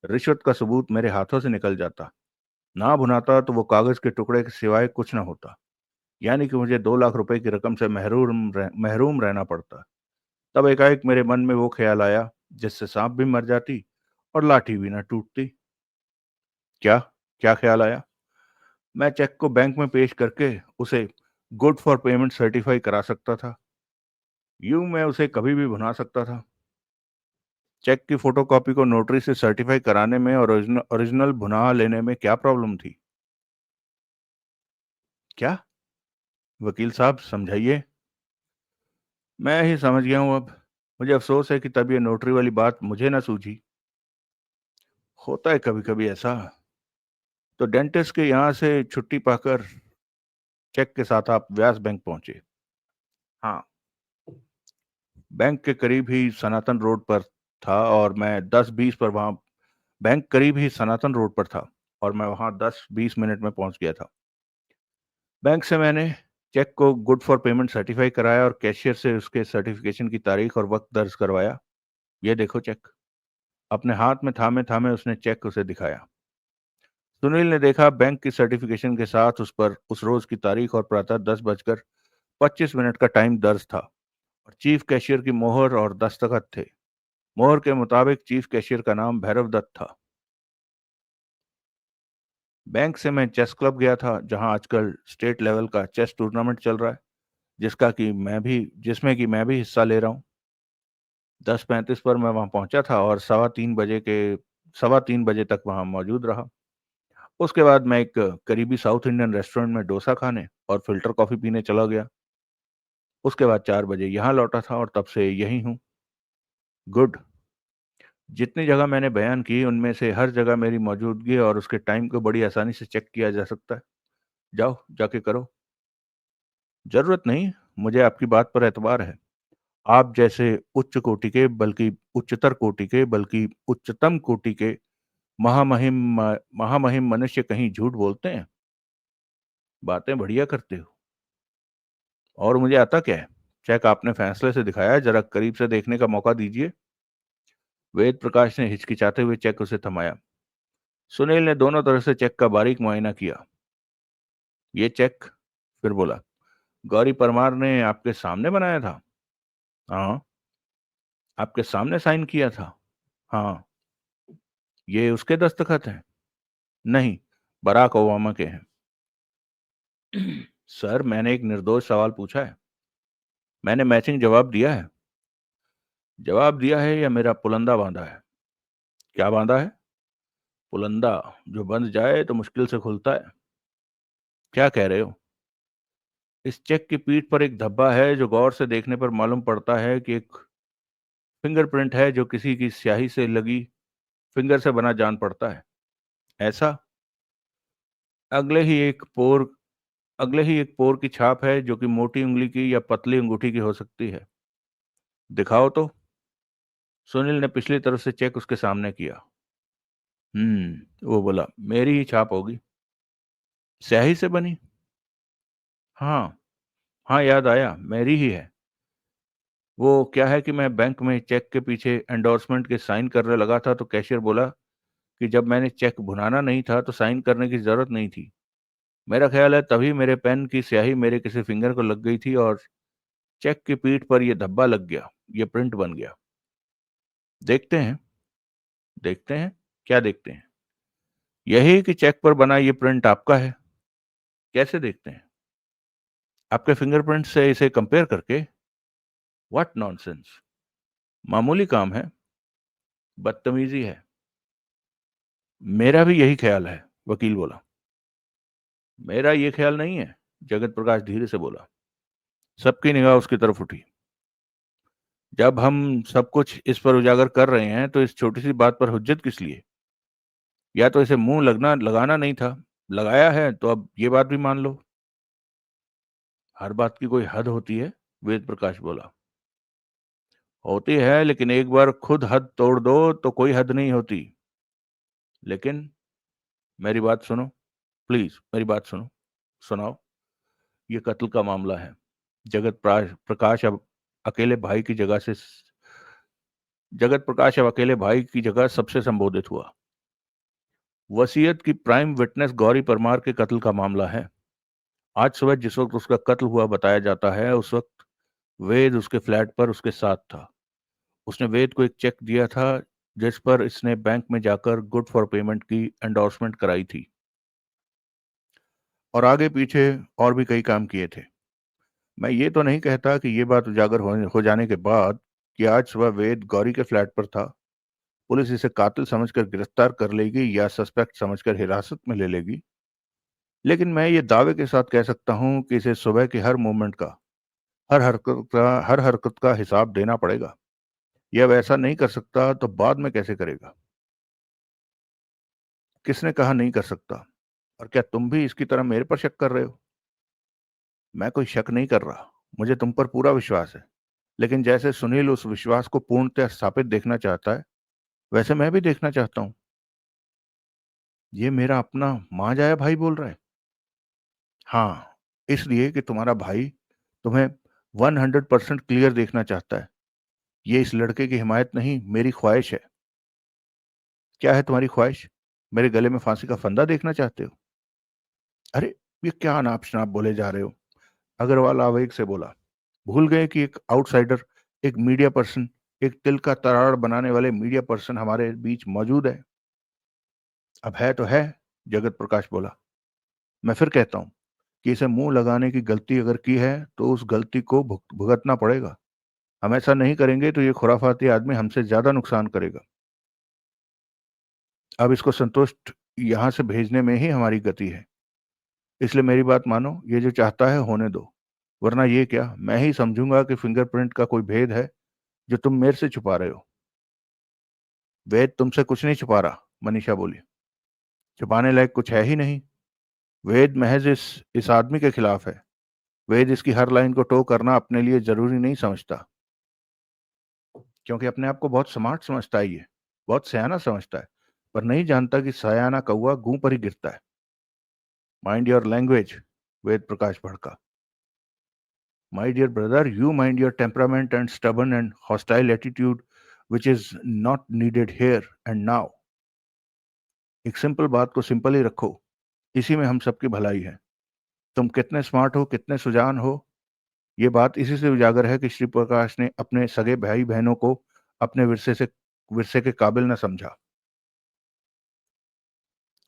रिश्वत का सबूत, मेरे हाथों से निकल जाता। ना भुनाता तो वो कागज के टुकड़े के सिवाय कुछ ना होता। यानी कि मुझे 2 लाख रुपए की रकम से महरूम रहना पड़ता। तब एकाएक मेरे मन में वो ख्याल आया, जिससे सांप भी मर जाती और लाठी भी ना टूटती। क्या? क्या ख्याल आया? मैं चेक को बैंक में पेश करके उसे गुड फॉर पेमेंट सर्टिफाई करा सकता था। यूं मैं उसे कभी भी भुना सकता था। चेक की फोटोकॉपी को नोटरी से सर्टिफाई कराने में और ओरिजिनल भुना लेने में क्या प्रॉब्लम थी? क्या? वकील साहब, समझाइए। मैं ही समझ गया हूं अब। मुझे अफसोस है कि तब ये नोटरी वाली बात मुझे ना सूझी। होता है कभी कभी ऐसा। तो डेंटिस्ट के यहाँ से छुट्टी पाकर चेक के साथ आप व्यास बैंक पहुंचे? हाँ। बैंक के करीब ही सनातन रोड पर था और मैं 10:20 पर वहां बैंक करीब ही सनातन रोड पर था और मैं वहां 10-20 मिनट में पहुंच गया था। बैंक से मैंने चेक को गुड फॉर पेमेंट सर्टिफाई कराया और कैशियर से उसके सर्टिफिकेशन की तारीख और वक्त दर्ज करवाया। ये देखो चेक। अपने हाथ में थामे थामे उसने चेक उसे दिखाया। सुनील ने देखा, बैंक की सर्टिफिकेशन के साथ उस पर उस रोज की तारीख और प्रातः 10:25 का टाइम दर्ज था, और चीफ कैशियर की मोहर और दस्तखत थे। मोहर के मुताबिक चीफ कैशियर का नाम भैरव दत्त था। बैंक से मैं चेस क्लब गया था, जहां आजकल स्टेट लेवल का चेस टूर्नामेंट चल रहा है, जिसमें कि मैं भी हिस्सा ले रहा हूँ। 10:35 पर मैं वहां पहुंचा था और 3:15 बजे के 3:15 बजे तक वहां मौजूद रहा। उसके बाद मैं एक करीबी साउथ इंडियन रेस्टोरेंट में डोसा खाने और फिल्टर कॉफी पीने चला गया। उसके बाद 4 बजे यहाँ लौटा था और तब से यही हूँ। गुड। जितनी जगह मैंने बयान की उनमें से हर जगह मेरी मौजूदगी और उसके टाइम को बड़ी आसानी से चेक किया जा सकता है। जाओ जाके करो। जरूरत नहीं, मुझे आपकी बात पर एतबार है। आप जैसे उच्चतर कोटि के बल्कि उच्चतम कोटि के महामहिम महामहिम मनुष्य कहीं झूठ बोलते हैं? बातें बढ़िया करते हो। और मुझे आता क्या है? चेक आपने फैसले से दिखाया है, जरा करीब से देखने का मौका दीजिए। वेद प्रकाश ने हिचकिचाते हुए चेक उसे थमाया। सुनील ने दोनों तरफ से चेक का बारीक मुआयना किया। ये चेक? फिर बोला, गौरी परमार ने आपके सामने बनाया था? हाँ। आपके सामने साइन किया था? हाँ। ये उसके दस्तखत हैं? नहीं, बराक ओबामा के हैं। सर, मैंने एक निर्दोष सवाल पूछा है। मैंने मैचिंग जवाब दिया है। जवाब दिया है या मेरा पुलंदा बांधा है? क्या बांधा है? पुलंदा। जो बंध जाए तो मुश्किल से खुलता है। क्या कह रहे हो? इस चेक की पीठ पर एक धब्बा है जो गौर से देखने पर मालूम पड़ता है कि एक फिंगरप्रिंट है जो किसी की स्याही से लगी फिंगर से बना जान पड़ता है। ऐसा? अगले ही एक पोर अगले ही एक पोर की छाप है जो कि मोटी उंगली की या पतली अंगूठी की हो सकती है। दिखाओ तो। सुनील ने पिछली तरफ से चेक उसके सामने किया। वो बोला, मेरी ही छाप होगी। स्याही से बनी? हाँ। हाँ, याद आया, मेरी ही है। वो क्या है कि मैं बैंक में चेक के पीछे एंडोर्समेंट के साइन करने लगा था तो कैशियर बोला कि जब मैंने चेक भुनाना नहीं था तो साइन करने की जरूरत नहीं थी। मेरा ख्याल है तभी मेरे पेन की स्याही मेरे किसी फिंगर को लग गई थी और चेक की पीठ पर यह धब्बा लग गया, ये प्रिंट बन गया। देखते हैं। देखते हैं? क्या देखते हैं? यही कि चेक पर बना ये प्रिंट आपका है। कैसे देखते हैं? आपके फिंगरप्रिंट से इसे कंपेयर करके। What nonsense. मामूली काम है। बदतमीजी है। मेरा भी यही ख्याल है, वकील बोला। मेरा ये ख्याल नहीं है, जगत प्रकाश धीरे से बोला। सबकी निगाह उसकी तरफ उठी। जब हम सब कुछ इस पर उजागर कर रहे हैं तो इस छोटी सी बात पर हुज्जत किस लिए? या तो इसे मुंह लगना लगाना नहीं था, लगाया है तो अब ये बात भी मान लो। हर बात की कोई हद होती है, वेद प्रकाश बोला। होती है, लेकिन एक बार खुद हद तोड़ दो तो कोई हद नहीं होती। लेकिन मेरी बात सुनो, प्लीज मेरी बात सुनो। सुनाओ। ये कत्ल का मामला है। प्रकाश अब अकेले भाई की जगह से जगत प्रकाश अब अकेले भाई की जगह सबसे संबोधित हुआ। वसीयत की प्राइम विटनेस गौरी परमार के कत्ल का मामला है। आज सुबह जिस वक्त उसका कत्ल हुआ बताया जाता है, उस वक्त वेद उसके फ्लैट पर उसके साथ था। उसने वेद को एक चेक दिया था जिस पर इसने बैंक में जाकर गुड फॉर पेमेंट की एंडोर्समेंट कराई थी और आगे पीछे और भी कई काम किए थे। मैं ये तो नहीं कहता कि ये बात उजागर हो जाने के बाद कि आज सुबह वेद गौरी के फ्लैट पर था, पुलिस इसे कातिल समझकर गिरफ्तार कर लेगी या सस्पेक्ट समझकर हिरासत में ले लेगी। लेकिन मैं ये दावे के साथ कह सकता हूं कि इसे सुबह के हर मूवमेंट का, हर हरकत का हिसाब देना पड़ेगा। यह वैसा नहीं कर सकता तो बाद में कैसे करेगा? किसने कहा नहीं कर सकता? और क्या तुम भी इसकी तरह मेरे पर शक कर रहे हो? मैं कोई शक नहीं कर रहा, मुझे तुम पर पूरा विश्वास है। लेकिन जैसे सुनील उस विश्वास को पूर्णतः स्थापित देखना चाहता है, वैसे मैं भी देखना चाहता हूँ। ये मेरा अपना मां जाया भाई बोल रहा है। हाँ, इसलिए कि तुम्हारा भाई तुम्हें 100% क्लियर देखना चाहता है। ये इस लड़के की हिमायत नहीं, मेरी ख्वाहिश है। क्या है तुम्हारी ख्वाहिश? मेरे गले में फांसी का फंदा देखना चाहते हो? अरे, ये क्या अनाप शनाप बोले जा रहे हो? अग्रवाल आवेग से बोला। भूल गए कि एक आउटसाइडर, एक मीडिया पर्सन, एक तिल का तराड़ बनाने वाले मीडिया पर्सन हमारे बीच मौजूद है। अब है तो है, जगत प्रकाश बोला। मैं फिर कहता हूं कि इसे मुंह लगाने की गलती अगर की है तो उस गलती को भुगतना पड़ेगा। हम ऐसा नहीं करेंगे तो ये खुराफाती आदमी हमसे ज्यादा नुकसान करेगा। अब इसको संतुष्ट यहां से भेजने में ही हमारी गति है। इसलिए मेरी बात मानो, ये जो चाहता है होने दो, वरना ये क्या, मैं ही समझूंगा कि फिंगरप्रिंट का कोई भेद है जो तुम मेरे से छुपा रहे हो। वेद तुमसे कुछ नहीं छुपा रहा, मनीषा बोली। छुपाने लायक कुछ है ही नहीं। वेद महज इस आदमी के खिलाफ है। वेद इसकी हर लाइन को टो करना अपने लिए जरूरी नहीं समझता, क्योंकि अपने आप को बहुत स्मार्ट समझता है, ये बहुत सयाना समझता है, पर नहीं जानता कि सयाना कौवा गूं पर ही गिरता है। Mind your language, Ved Prakash भड़का। My dear brother, you mind your temperament and stubborn and hostile attitude which is not needed here and now. एक सिंपल बात को सिंपल ही रखो, इसी में हम सबकी भलाई है। तुम कितने स्मार्ट हो, कितने सुजान हो, ये बात इसी से उजागर है कि श्री प्रकाश ने अपने सगे भाई बहनों को अपने विरसे के काबिल न समझा।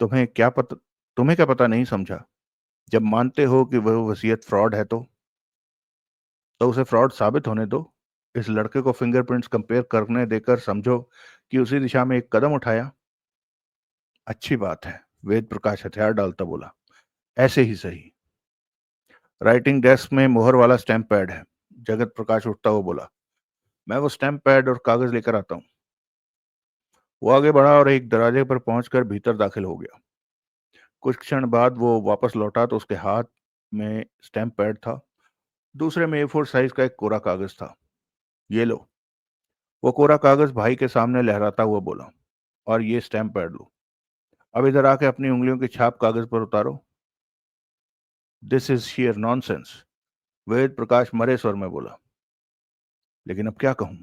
तुम्हें क्या पता, तुम्हें क्या पता नहीं समझा? जब मानते हो कि वह वसीयत फ्रॉड है तो उसे फ्रॉड साबित होने दो। इस लड़के को फिंगरप्रिंट्स कंपेयर करने देकर समझो कि उसी दिशा में एक कदम उठाया। अच्छी बात है, वेद प्रकाश हथियार डालता बोला। ऐसे ही सही। राइटिंग डेस्क में मोहर वाला स्टैंप पैड है, जगत प्रकाश उठता हुआ बोला। मैं वो स्टैंप पैड और कागज लेकर आता हूँ। वो आगे बढ़ा और एक दरवाजे पर पहुंचकर भीतर दाखिल हो गया। कुछ क्षण बाद वो वापस लौटा तो उसके हाथ में स्टैंप पैड था, दूसरे में A4 साइज का एक कोरा कागज था। ये लो। वो कोरा कागज भाई के सामने लहराता हुआ बोला, और ये स्टैंप पैड लो। अब इधर आके अपनी उंगलियों की छाप कागज पर उतारो। This is shear nonsense, Ved Prakash मरे स्वर में बोला। लेकिन अब क्या कहूं?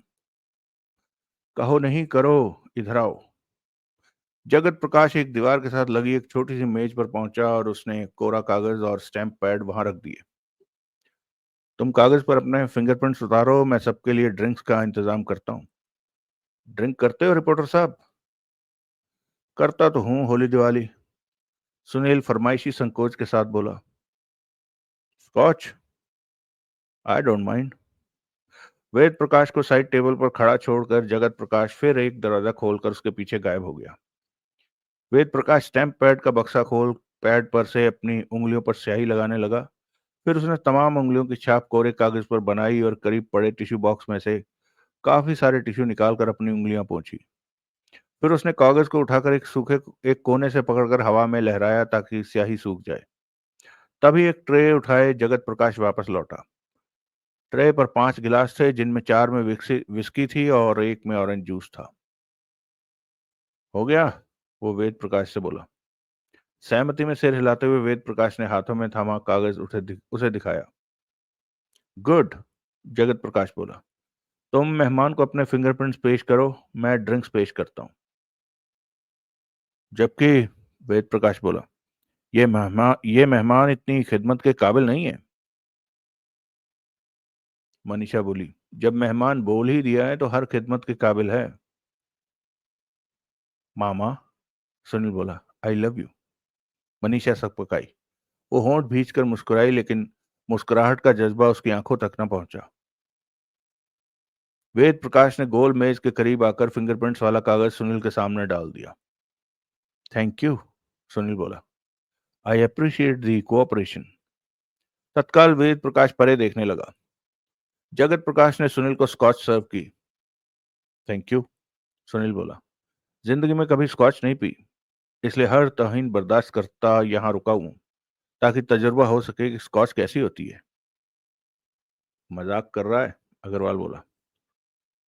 कहो नहीं, करो, इधर आओ। जगत प्रकाश एक दीवार के साथ लगी एक छोटी सी मेज पर पहुंचा और उसने कोरा कागज और स्टैंप पैड वहां रख दिए। तुम कागज पर अपने फिंगरप्रिंट्स उतारो, मैं सबके लिए ड्रिंक्स का इंतजाम करता हूँ। ड्रिंक करते हो रिपोर्टर साहब? करता तो हूँ, होली दिवाली, सुनील फरमाइशी संकोच के साथ बोला। Scotch? I don't mind. Ved Prakash को साइड टेबल पर खड़ा छोड़कर जगत प्रकाश फिर एक दरवाजा खोलकर उसके पीछे गायब हो गया। वेद प्रकाश स्टैंप पैड का बक्सा खोल पैड पर से अपनी उंगलियों पर स्याही लगाने लगा। फिर उसने तमाम उंगलियों की छाप कोरे कागज पर बनाई और करीब पड़े टिश्यू बॉक्स में से काफी सारे टिश्यू निकालकर अपनी उंगलियां पोंछी। फिर उसने कागज को उठाकर एक कोने से पकड़कर हवा में लहराया ताकि स्याही सूख जाए। तभी एक ट्रे उठाए जगत प्रकाश वापस लौटा। ट्रे पर 5 गिलास थे, जिनमें 4 में विस्की थी और एक में ऑरेंज जूस था। हो गया? वो वेद प्रकाश से बोला। सहमति में सिर हिलाते हुए वेद प्रकाश ने हाथों में थामा कागज उसे दिखाया। गुड, जगत प्रकाश बोला। तुम मेहमान को अपने फिंगरप्रिंट्स पेश करो, मैं ड्रिंक्स पेश करता हूं। जबकि, वेद प्रकाश बोला, ये मेहमान इतनी खिदमत के काबिल नहीं है। मनीषा बोली, जब मेहमान बोल ही दिया है तो हर खिदमत के काबिल है। मामा, सुनील बोला, आई लव यू। मनीषा सकपकाई। वो होंठ भींचकर मुस्कुराई, लेकिन मुस्कुराहट का जज्बा उसकी आंखों तक न पहुंचा। वेद प्रकाश ने गोल मेज के करीब आकर फिंगरप्रिंट्स वाला कागज सुनील के सामने डाल दिया। थैंक यू, सुनील बोला। I appreciate the cooperation. तत्काल वेद प्रकाश परे देखने लगा। जगत प्रकाश ने सुनील को स्कॉच सर्व की। थैंक यू, सुनील बोला। जिंदगी में कभी स्कॉच नहीं पी, इसलिए हर तौहीन बर्दाश्त करता यहां रुका हूं, ताकि तजुर्बा हो सके कि स्कॉच कैसी होती है। मजाक कर रहा है, अग्रवाल बोला।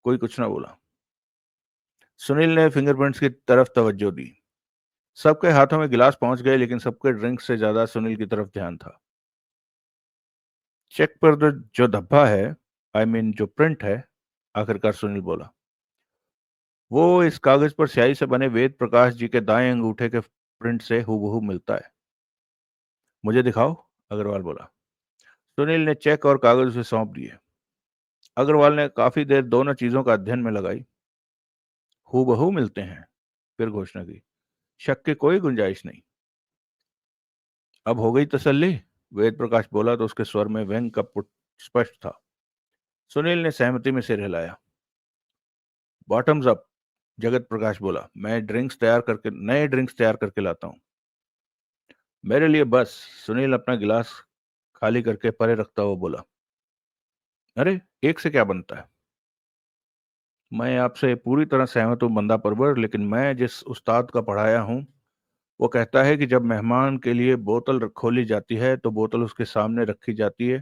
कोई कुछ ना बोला। सुनील ने फिंगरप्रिंट्स की तरफ तवज्जो दी। सबके हाथों में गिलास पहुंच गए, लेकिन सबके ड्रिंक से ज्यादा सुनील की तरफ ध्यान था। चेक पर जो धब्बा है, आई मीन जो प्रिंट है, आखिरकार सुनील बोला, वो इस कागज पर स्याही से बने वेद प्रकाश जी के दाएं अंगूठे के प्रिंट से हूबहू मिलता है। मुझे दिखाओ, अग्रवाल बोला। सुनील ने चेक और कागज उसे सौंप दिए। अग्रवाल ने काफी देर दोनों चीजों का अध्ययन में लगाई। हूबहू मिलते हैं, फिर घोषणा की। शक की कोई गुंजाइश नहीं। अब हो गई तसल्ली? वेद प्रकाश बोला तो उसके स्वर में व्यंग का पुट स्पष्ट था। सुनील ने सहमति में सिर हिलाया। बॉटम्स अप, जगत प्रकाश बोला, मैं नए ड्रिंक्स तैयार करके लाता हूँ। मेरे लिए बस। सुनील अपना गिलास खाली करके परे रखता हुआ बोला, अरे एक से क्या बनता है। मैं आपसे पूरी तरह सहमत हूँ बंदा परवर, लेकिन मैं जिस उस्ताद का पढ़ाया हूँ वो कहता है कि जब मेहमान के लिए बोतल खोली जाती है तो बोतल उसके सामने रखी जाती है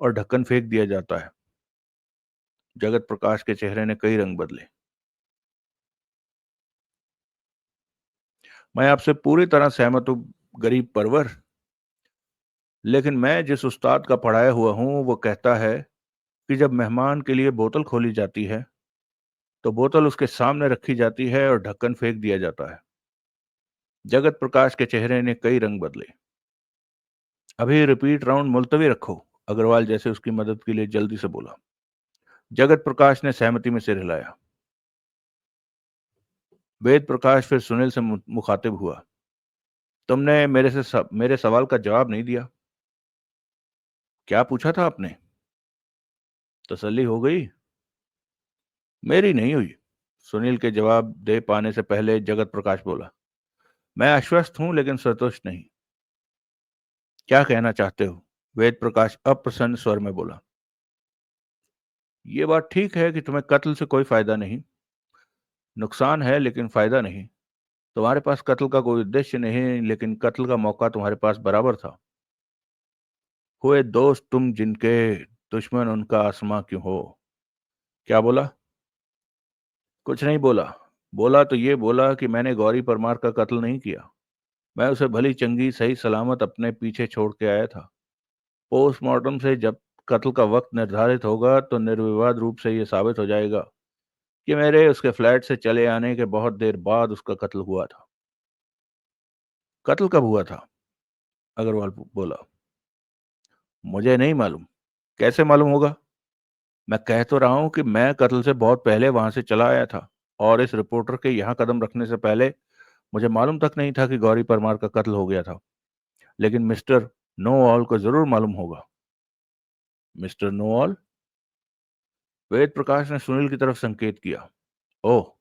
और ढक्कन फेंक दिया जाता है। जगत प्रकाश के चेहरे ने कई रंग बदले। मैं आपसे पूरी तरह सहमत हूँ गरीब परवर, लेकिन मैं जिस उस्ताद का पढ़ाया हुआ हूँ वो कहता है कि जब मेहमान के लिए बोतल खोली जाती है तो बोतल उसके सामने रखी जाती है और ढक्कन फेंक दिया जाता है। जगत प्रकाश के चेहरे ने कई रंग बदले। अभी रिपीट राउंड मुलतवी रखो, अग्रवाल जैसे उसकी मदद के लिए जल्दी से बोला। जगत प्रकाश ने सहमति में सिर हिलाया। वेद प्रकाश फिर सुनील से मुखातिब हुआ, तुमने मेरे सवाल का जवाब नहीं दिया। क्या पूछा था आपने? तसल्ली हो गई? मेरी नहीं हुई। सुनील के जवाब दे पाने से पहले जगत प्रकाश बोला, मैं आश्वस्त हूं लेकिन संतुष्ट नहीं। क्या कहना चाहते हो? वेद प्रकाश अप्रसन्न स्वर में बोला, यह बात ठीक है कि तुम्हें कत्ल से कोई फायदा नहीं, नुकसान है लेकिन फायदा नहीं। तुम्हारे पास कत्ल का कोई उद्देश्य नहीं, लेकिन कत्ल का मौका तुम्हारे पास बराबर था। हुए दोस्त तुम जिनके दुश्मन उनका आसमां क्यों हो। क्या बोला? कुछ नहीं बोला। बोला तो ये बोला कि मैंने गौरी परमार का कत्ल नहीं किया। मैं उसे भली चंगी सही सलामत अपने पीछे छोड़ के आया था। पोस्टमार्टम से जब कत्ल का वक्त निर्धारित होगा तो निर्विवाद रूप से यह साबित हो जाएगा कि मेरे उसके फ्लैट से चले आने के बहुत देर बाद उसका कत्ल हुआ था। कत्ल कब हुआ था? अग्रवाल बोला, मुझे नहीं मालूम। कैसे मालूम होगा? मैं कह तो रहा हूं कि मैं कत्ल से बहुत पहले वहां से चला आया था, और इस रिपोर्टर के यहाँ कदम रखने से पहले मुझे मालूम तक नहीं था कि गौरी परमार का कत्ल हो गया था। लेकिन मिस्टर नोऑल को जरूर मालूम होगा। मिस्टर नोऑल? वेद प्रकाश ने सुनील की तरफ संकेत किया। ओह,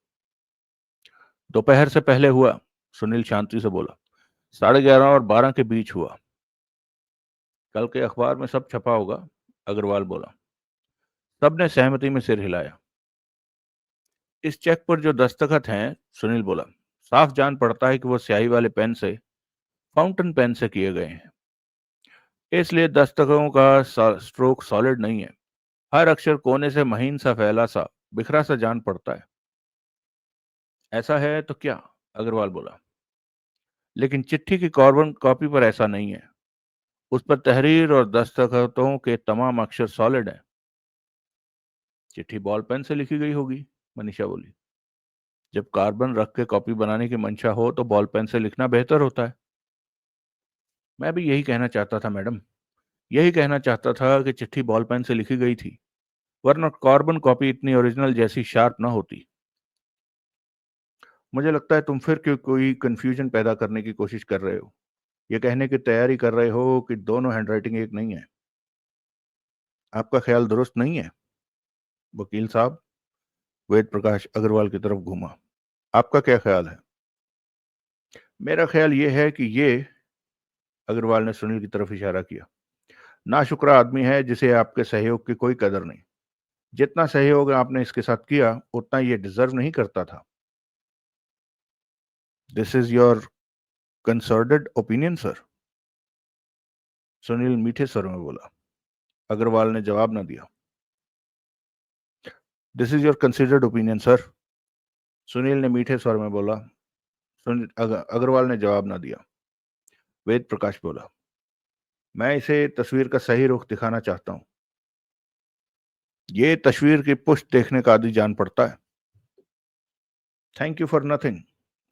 दोपहर से पहले हुआ। सुनील शांति से बोला, 11:30 और 12 के बीच हुआ। कल के अखबार में सब छपा होगा। अग्रवाल बोला। सबने सहमति में सिर हिलाया। इस चेक पर जो दस्तखत हैं, सुनील बोला, साफ जान पड़ता है कि वो स्याही वाले पेन से, फाउंटेन पेन से किए गए हैं। इसलिए दस्तकों का स्ट्रोक सॉलिड नहीं है। हर अक्षर कोने से महीन सा, फैला सा, बिखरा सा जान पड़ता है। ऐसा है तो क्या? अग्रवाल बोला। लेकिन चिट्ठी की कॉर्बन कॉपी पर ऐसा नहीं है। उस पर तहरीर और दस्तखतों के तमाम अक्षर सॉलिड हैं। चिट्ठी बॉल पेन से लिखी गई होगी, मनीषा बोली। जब कार्बन रख के कॉपी बनाने की मंशा हो तो बॉल पेन से लिखना बेहतर होता है। मैं भी यही कहना चाहता था मैडम। यही कहना चाहता था कि चिट्ठी बॉल पेन से लिखी गई थी, वरना कार्बन कॉपी इतनी ओरिजिनल जैसी शार्प ना होती। मुझे लगता है तुम फिर क्यों कोई कंफ्यूजन पैदा करने की कोशिश कर रहे हो। ये कहने की तैयारी कर रहे हो कि दोनों हैंडराइटिंग एक नहीं है। आपका ख्याल दुरुस्त नहीं है वकील साहब। वेद प्रकाश अग्रवाल की तरफ घूमा। आपका क्या ख्याल है? मेरा ख्याल ये है कि ये, अग्रवाल ने सुनील की तरफ इशारा किया, नाशुक्रा आदमी है जिसे आपके सहयोग की कोई कदर नहीं। जितना सहयोग आपने इसके साथ किया उतना ये डिजर्व नहीं करता था। This is your concerted opinion sir. Sunil मीठे स्वर में बोला। अग्रवाल ने जवाब न दिया। This is your considered opinion sir. Sunil ने मीठे स्वर में बोला। अग्रवाल ने जवाब न दिया। वेद प्रकाश बोला, मैं इसे तस्वीर का सही रुख दिखाना चाहता हूं। ये तस्वीर की पुष्ट देखने का आदि जान पड़ता है। Thank you for nothing.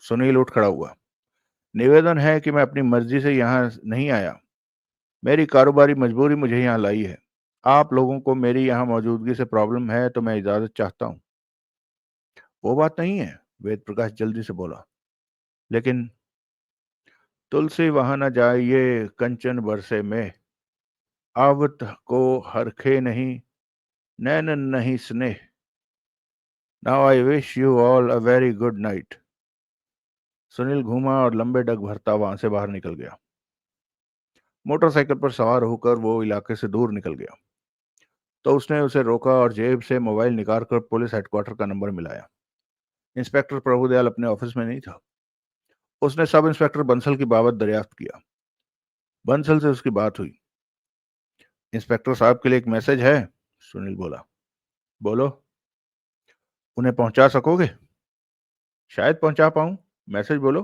Sunil उठ खड़ा हुआ। निवेदन है कि मैं अपनी मर्जी से यहाँ नहीं आया। मेरी कारोबारी मजबूरी मुझे यहाँ लाई है। आप लोगों को मेरी यहाँ मौजूदगी से प्रॉब्लम है तो मैं इजाजत चाहता हूँ। वो बात नहीं है, वेद प्रकाश जल्दी से बोला। लेकिन तुलसी वहां न जाइए कंचन बरसे में, आवत को हरखे नहीं, नैन नहीं स्नेह। Now I wish you all a very good night. Sunil घूमा और लंबे डग भरता वहां से बाहर निकल गया। मोटरसाइकिल पर सवार होकर वो इलाके से दूर निकल गया। तो उसने उसे रोका और जेब से मोबाइल निकाल कर पुलिस हेडक्वार्टर का नंबर मिलाया। इंस्पेक्टर प्रभुदयाल अपने ऑफिस में नहीं था। उसने सब इंस्पेक्टर बंसल की बाबत दरियाफ्त किया। बंसल से उसकी बात हुई। इंस्पेक्टर साहब के लिए एक मैसेज है, सुनील बोला। बोलो। उन्हें पहुंचा सकोगे? शायद पहुंचा पाऊं। मैसेज बोलो।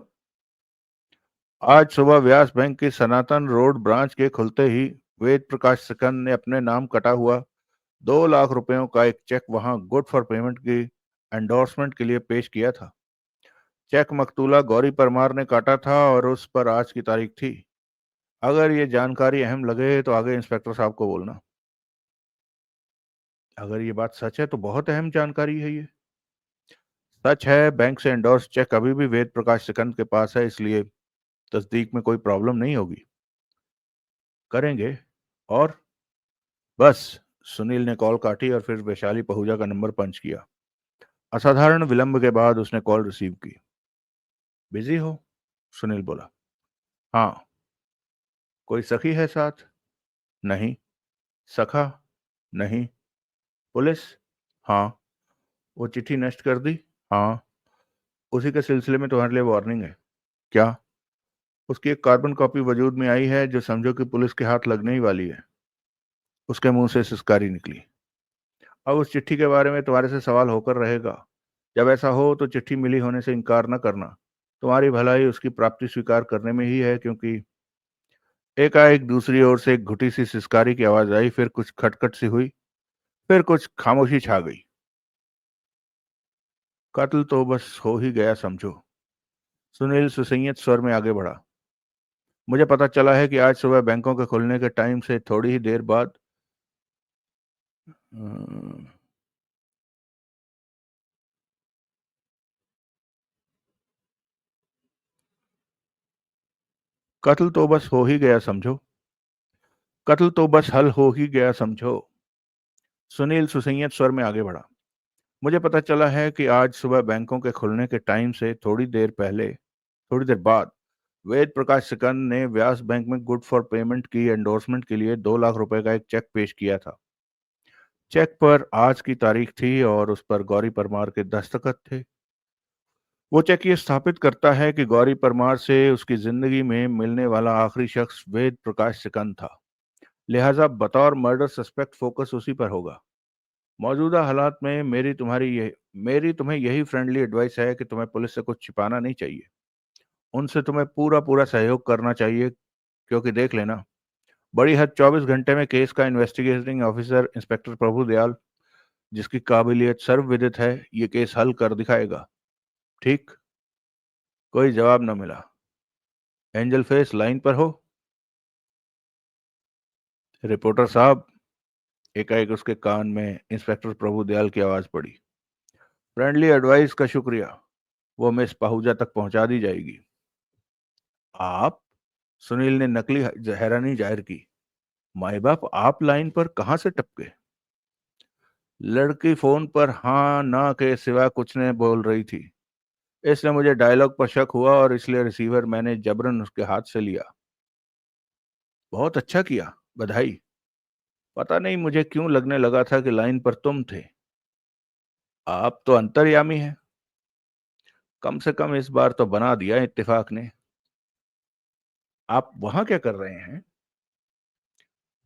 आज सुबह व्यास बैंक की सनातन रोड ब्रांच के खुलते ही वेद प्रकाश सिकंद ने अपने नाम कटा हुआ 2 लाख रुपयों का एक चेक वहां गुड फॉर पेमेंट की एंडोर्समेंट के लिए पेश किया था। चेक मकतूला गौरी परमार ने काटा था और उस पर आज की तारीख थी। अगर ये जानकारी अहम लगे तो आगे इंस्पेक्टर साहब को बोलना। अगर ये बात सच है तो बहुत अहम जानकारी है ये। सच है, बैंक से एंडोर्स चेक अभी भी वेद प्रकाश सिकंद के पास है, इसलिए तस्दीक में कोई प्रॉब्लम नहीं होगी। करेंगे। और बस। सुनील ने कॉल काटी और फिर वैशाली पहुजा का नंबर पंच किया। असाधारण विलंब के बाद उसने कॉल रिसीव की। बिजी हो? सुनील बोला। हाँ। कोई सखी है साथ? नहीं। सखा? नहीं। पुलिस? हाँ। वो चिट्ठी नष्ट कर दी? हाँ। उसी के सिलसिले में तुम्हारे लिए वार्निंग है। क्या? उसकी एक कार्बन कॉपी वजूद में आई है जो समझो कि पुलिस के हाथ लगने ही वाली है। उसके मुंह से सिसकारी निकली। अब उस चिट्ठी के बारे में तुम्हारे से सवाल होकर रहेगा। जब ऐसा हो तो चिट्ठी मिली होने से इनकार न करना। तुम्हारी भलाई उसकी प्राप्ति स्वीकार करने में ही है, क्योंकि एकाएक दूसरी ओर से एक घुटी सी सिसकारी की आवाज आई, फिर कुछ खटखट सी हुई, फिर कुछ खामोशी छा गई। कत्ल तो बस हो ही गया समझो। सुनील सुसंयत स्वर में आगे बढ़ा। मुझे पता चला है कि आज सुबह बैंकों के खुलने के टाइम से थोड़ी ही देर बाद अ, कत्ल तो बस हो ही गया समझो। कत्ल तो बस हल हो ही गया समझो। सुनील सुसंयत स्वर में आगे बढ़ा। मुझे पता चला है कि आज सुबह बैंकों के खुलने के टाइम से थोड़ी देर बाद वेद प्रकाश सिकंद ने व्यास बैंक में गुड फॉर पेमेंट की एंडोर्समेंट के लिए 2 लाख रुपए का एक चेक पेश किया था। चेक पर आज की तारीख थी और उस पर गौरी परमार के दस्तखत थे। वो चेक ये स्थापित करता है कि गौरी परमार से उसकी जिंदगी में मिलने वाला आखिरी शख्स वेद प्रकाश सिकंद था। लिहाजा बतौर मर्डर सस्पेक्ट फोकस उसी पर होगा। मौजूदा हालात में मेरी तुम्हें यही फ्रेंडली एडवाइस है कि तुम्हें पुलिस से कुछ छिपाना नहीं चाहिए। उनसे तुम्हें पूरा पूरा सहयोग करना चाहिए, क्योंकि देख लेना, बड़ी हद 24 घंटे में केस का इन्वेस्टिगेटिंग ऑफिसर इंस्पेक्टर प्रभु दयाल, जिसकी काबिलियत सर्वविदित है, ये केस हल कर दिखाएगा। ठीक। कोई जवाब न मिला। एंजल फेस लाइन पर हो? रिपोर्टर साहब। एकाएक उसके कान में इंस्पेक्टर प्रभु दयाल की आवाज पड़ी। फ्रेंडली एडवाइस का शुक्रिया। वो मिस पाहुजा तक पहुंचा दी जाएगी। आप? सुनील ने नकली हैरानी जाहिर की। माए बाप, आप लाइन पर कहां से टपके? लड़की फोन पर हाँ ना के सिवा कुछ नहीं बोल रही थी। इसलिए मुझे डायलॉग पर शक हुआ और इसलिए रिसीवर मैंने जबरन उसके हाथ से लिया। बहुत अच्छा किया। बधाई। पता नहीं मुझे क्यों लगने लगा था कि लाइन पर तुम थे। आप तो अंतर्यामी हैं। कम से कम इस बार तो बना दिया इत्तेफाक ने। आप वहां क्या कर रहे हैं?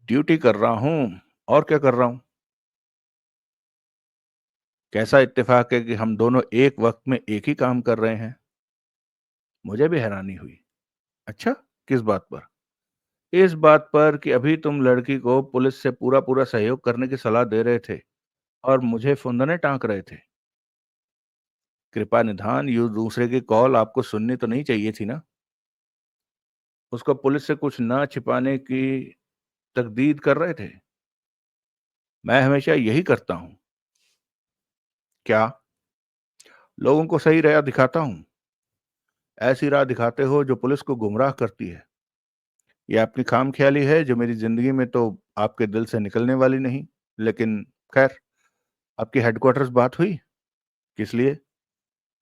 ड्यूटी कर रहा हूं। और क्या कर रहा हूं? कैसा इत्तेफाक है कि हम दोनों एक वक्त में एक ही काम कर रहे हैं। मुझे भी हैरानी हुई। अच्छा। किस बात पर? इस बात पर कि अभी तुम लड़की को पुलिस से पूरा पूरा सहयोग करने की सलाह दे रहे थे और मुझे फुंदने टांक रहे थे। कृपा निधान, यू दूसरे की कॉल आपको सुननी तो नहीं चाहिए थी ना? उसको पुलिस से कुछ ना छिपाने की तकदीद कर रहे थे। मैं हमेशा यही करता हूं। क्या? लोगों को सही राह दिखाता हूं। ऐसी राह दिखाते हो जो पुलिस को गुमराह करती है। यह आपकी खामख्याली है जो मेरी जिंदगी में तो आपके दिल से निकलने वाली नहीं। लेकिन खैर, आपकी हेडक्वार्टर्स बात हुई? किस लिए?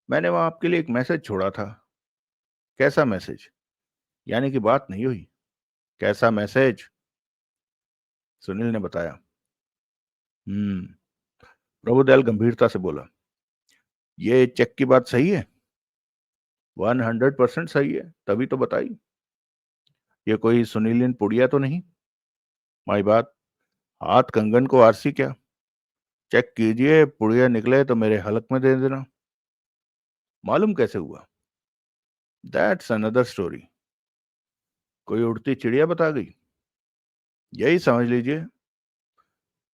मैंने वहां आपके लिए एक मैसेज छोड़ा था। कैसा मैसेज? यानी कि बात नहीं हुई? कैसा मैसेज? सुनील ने बताया। हम्म। प्रभुदयाल गंभीरता से बोला, ये चेक की बात सही है? 100% सही है, तभी तो बताई। ये कोई सुनीलिन पुड़िया तो नहीं? माई बात, हाथ कंगन को आरसी क्या? चेक कीजिए, पुड़िया निकले तो मेरे हलक में दे देना। मालूम कैसे हुआ? That's another story. कोई उड़ती चिड़िया बता गई? यही समझ लीजिए।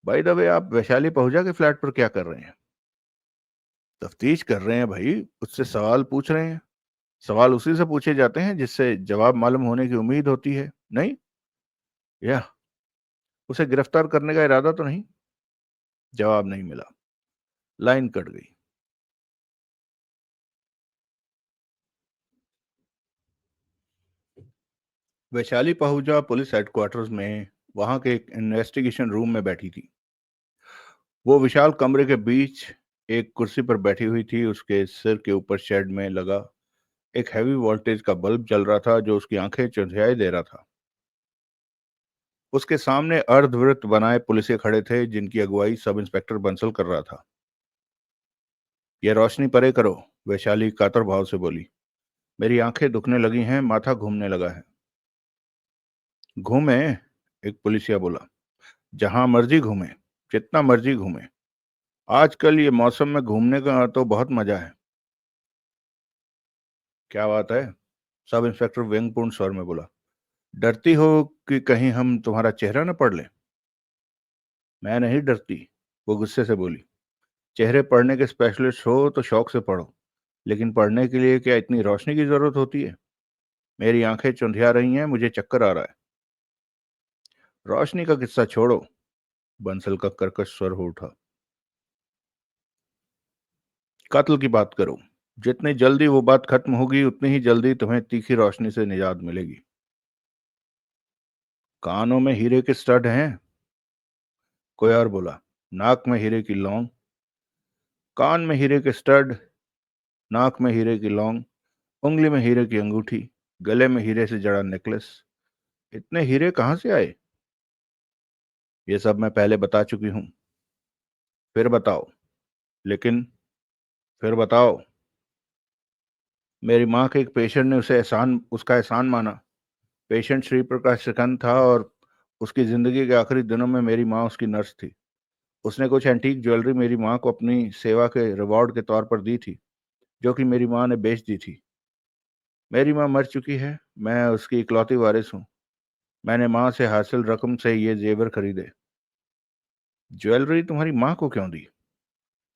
बाय द वे, आप वैशाली पहुंचा के फ्लैट पर क्या कर रहे हैं? तफ्तीश कर रहे हैं भाई, उससे सवाल पूछ रहे हैं। सवाल उसी से पूछे जाते हैं जिससे जवाब मालूम होने की उम्मीद होती है, नहीं? या उसे गिरफ्तार करने का इरादा तो नहीं? जवाब नहीं मिला। लाइन कट गई। वैशाली पहुंचा पुलिस हेडक्वार्टर्स में। वहां के एक इन्वेस्टिगेशन रूम में बैठी थी। वो विशाल कमरे के बीच एक कुर्सी पर बैठी हुई थी। उसके सिर के ऊपर शेड में लगा एक हैवी वोल्टेज का बल्ब जल रहा था जो उसकी आंखें चुंधियाए दे रहा था। उसके सामने अर्धवृत्त बनाए पुलिसे खड़े थे जिनकी अगुवाई सब इंस्पेक्टर बंसल कर रहा था। यह रोशनी परे करो, वैशाली कातर भाव से बोली। मेरी आंखें दुखने लगी हैं, माथा घूमने लगा है। घूमे, एक पुलिसिया बोला। जहां मर्जी घूमे, जितना मर्जी घूमे। आजकल ये मौसम में घूमने का तो बहुत मजा है। क्या बात है? सब इंस्पेक्टर व्यंगपूर्ण स्वर में बोला। डरती हो कि कहीं हम तुम्हारा चेहरा न पढ़ लें? मैं नहीं डरती, वो गुस्से से बोली। चेहरे पढ़ने के स्पेशलिस्ट हो तो शौक से पढ़ो, लेकिन पढ़ने के लिए क्या इतनी रोशनी की जरूरत होती है? मेरी आंखें चुंधिया रही हैं, मुझे चक्कर आ रहा है। रोशनी का किस्सा छोड़ो, बंसल का कर्कश स्वर हो उठा। कत्ल की बात करो। जितनी जल्दी वो बात खत्म होगी उतनी ही जल्दी तुम्हें तीखी रोशनी से निजात मिलेगी। कानों में हीरे के स्टड हैं? कोई और बोला। नाक में हीरे की लौंग। कान में हीरे के स्टड, नाक में हीरे की लौंग, उंगली में हीरे की अंगूठी, गले में हीरे से जड़ा नेकलेस। इतने हीरे कहाँ से आए? ये सब मैं पहले बता चुकी हूँ। फिर बताओ। लेकिन फिर बताओ। मेरी माँ के एक पेशेंट ने उसका एहसान माना। पेशेंट श्री प्रकाश सिकंद था और उसकी जिंदगी के आखिरी दिनों में मेरी माँ उसकी नर्स थी। उसने कुछ एंटीक ज्वेलरी मेरी माँ को अपनी सेवा के रिवॉर्ड के तौर पर दी थी, जो कि मेरी माँ ने बेच दी थी। मेरी माँ मर चुकी है, मैं उसकी इकलौती वारिस हूँ। मैंने माँ से हासिल रकम से ये जेवर खरीदे। ज्वेलरी तुम्हारी माँ को क्यों दी?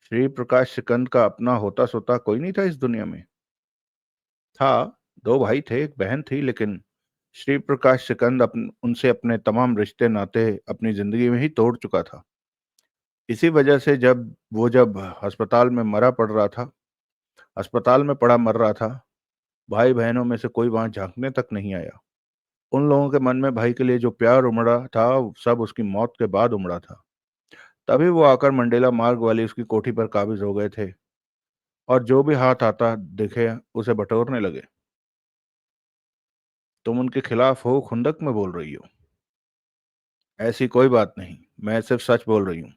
श्री प्रकाश सिकंद का अपना होता सोता कोई नहीं था इस दुनिया में? था। दो भाई थे, एक बहन थी, लेकिन श्री प्रकाश सिकंद उनसे अपने तमाम रिश्ते नाते अपनी जिंदगी में ही तोड़ चुका था। इसी वजह से जब अस्पताल में अस्पताल में पड़ा मर रहा था, भाई बहनों में से कोई वहां झांकने तक नहीं आया। उन लोगों के मन में भाई के लिए जो प्यार उमड़ा था, सब उसकी मौत के बाद उमड़ा था। तभी वो आकर मंडेला मार्ग वाली उसकी कोठी पर काबिज हो गए थे और जो भी हाथ आता दिखे उसे बटोरने लगे। तुम उनके खिलाफ हो, खुंदक में बोल रही हो? ऐसी कोई बात नहीं, मैं सिर्फ सच बोल रही हूँ।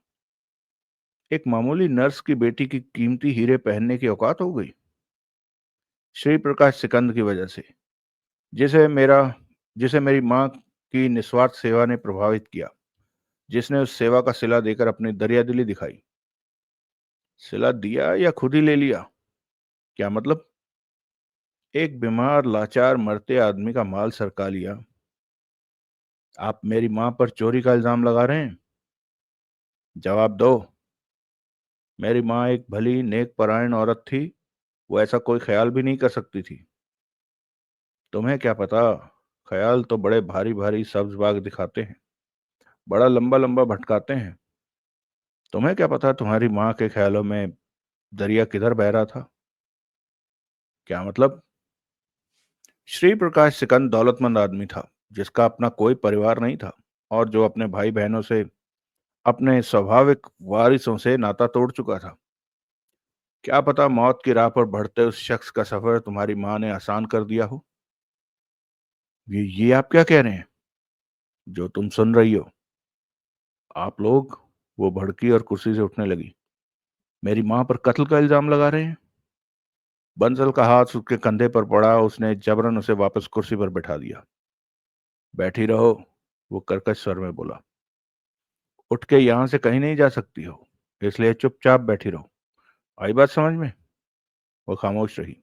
एक मामूली नर्स की बेटी की कीमती हीरे पहनने की औकात हो गई श्री प्रकाश सिकंद की वजह से, जिसे मेरा जिसे मेरी माँ की निस्वार्थ सेवा ने प्रभावित किया, जिसने उस सेवा का सिला देकर अपनी दरियादिली दिखाई। सिला दिया या खुद ही ले लिया? क्या मतलब? एक बीमार लाचार मरते आदमी का माल सरका लिया। आप मेरी माँ पर चोरी का इल्जाम लगा रहे हैं? जवाब दो। मेरी माँ एक भली नेक परायण औरत थी, वो ऐसा कोई ख्याल भी नहीं कर सकती थी। तुम्हें क्या पता, ख्याल तो बड़े भारी भारी सब्ज बाग दिखाते हैं, बड़ा लंबा लंबा भटकाते हैं। तुम्हें क्या पता तुम्हारी माँ के ख्यालों में दरिया किधर बह रहा था? क्या मतलब? श्री प्रकाश सिकंद दौलतमंद आदमी था, जिसका अपना कोई परिवार नहीं था और जो अपने भाई बहनों से, अपने स्वाभाविक वारिसों से नाता तोड़ चुका था। क्या पता मौत की राह पर बढ़ते उस शख्स का सफर तुम्हारी माँ ने आसान कर दिया हो। ये आप क्या कह रहे हैं जो तुम सुन रही हो? आप लोग। वो भड़की और कुर्सी से उठने लगी। मेरी माँ पर कत्ल का इल्जाम लगा रहे हैं? बंसल का हाथ उसके कंधे पर पड़ा, उसने जबरन उसे वापस कुर्सी पर बैठा दिया। बैठी रहो, वो कर्कश स्वर में बोला। उठ के यहां से कहीं नहीं जा सकती हो, इसलिए चुपचाप बैठी रहो। आई बात समझ में? वो खामोश रही।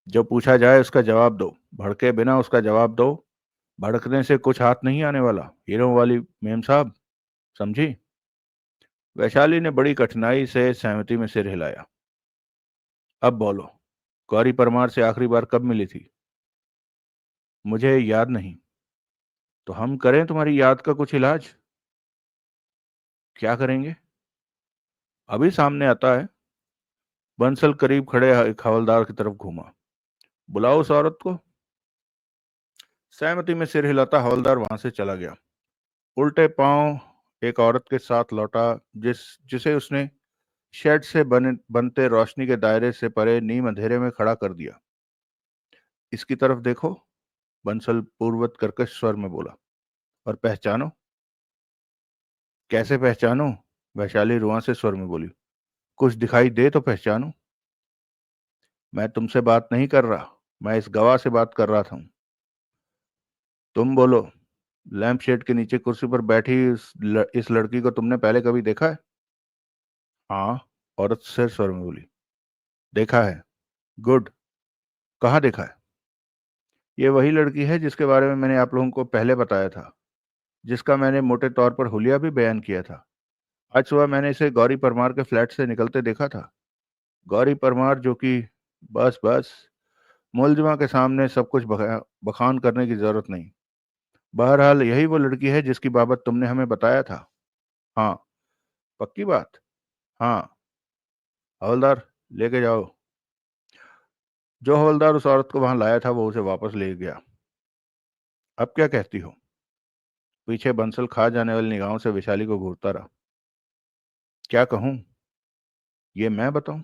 जो पूछा जाए उसका जवाब दो, भड़के बिना उसका जवाब दो। भड़कने से कुछ हाथ नहीं आने वाला, हीरो वाली मेम साहब, समझी? वैशाली ने बड़ी कठिनाई से सहमति में सिर हिलाया। अब बोलो, गौरी परमार से आखिरी बार कब मिली थी? मुझे याद नहीं। तो हम करें तुम्हारी याद का कुछ इलाज। क्या करेंगे? अभी सामने आता है। बंसल करीब खड़े एक हवलदार की तरफ घूमा। बुलाओ उस औरत को। सहमति में सिर हिलाता हवलदार वहां से चला गया। उल्टे पांव एक औरत के साथ लौटा, जिसे उसने शेड से बनते रोशनी के दायरे से परे नीम अंधेरे में खड़ा कर दिया। इसकी तरफ देखो, बंसल पूर्ववत कर्कश स्वर में बोला। और पहचानो। कैसे पहचानो? वैशाली रुआंसे स्वर में बोली। कुछ दिखाई दे तो पहचानो। मैं तुमसे बात नहीं कर रहा, मैं इस गवाह से बात कर रहा था। तुम बोलो। लैंप शेड के नीचे कुर्सी पर बैठी इस लड़की को तुमने पहले कभी देखा है? हाँ, औरत सिर स्वर में बोली। देखा है। गुड। कहाँ देखा है? ये वही लड़की है जिसके बारे में मैंने आप लोगों को पहले बताया था, जिसका मैंने मोटे तौर पर हुलिया भी बयान किया था। आज सुबह मैंने इसे गौरी परमार के फ्लैट से निकलते देखा था। गौरी परमार जो कि, बस बस, मुलजिमा के सामने सब कुछ बखान करने की जरूरत नहीं। बहरहाल यही वो लड़की है जिसकी बाबत तुमने हमें बताया था। हाँ। पक्की बात? हाँ। हवलदार, लेके जाओ। जो हवलदार उस औरत को वहां लाया था वो उसे वापस ले गया। अब क्या कहती हो? पीछे बंसल खा जाने वाली निगाहों से विशाली को घूरता रहा। क्या कहूं? ये मैं बताऊं?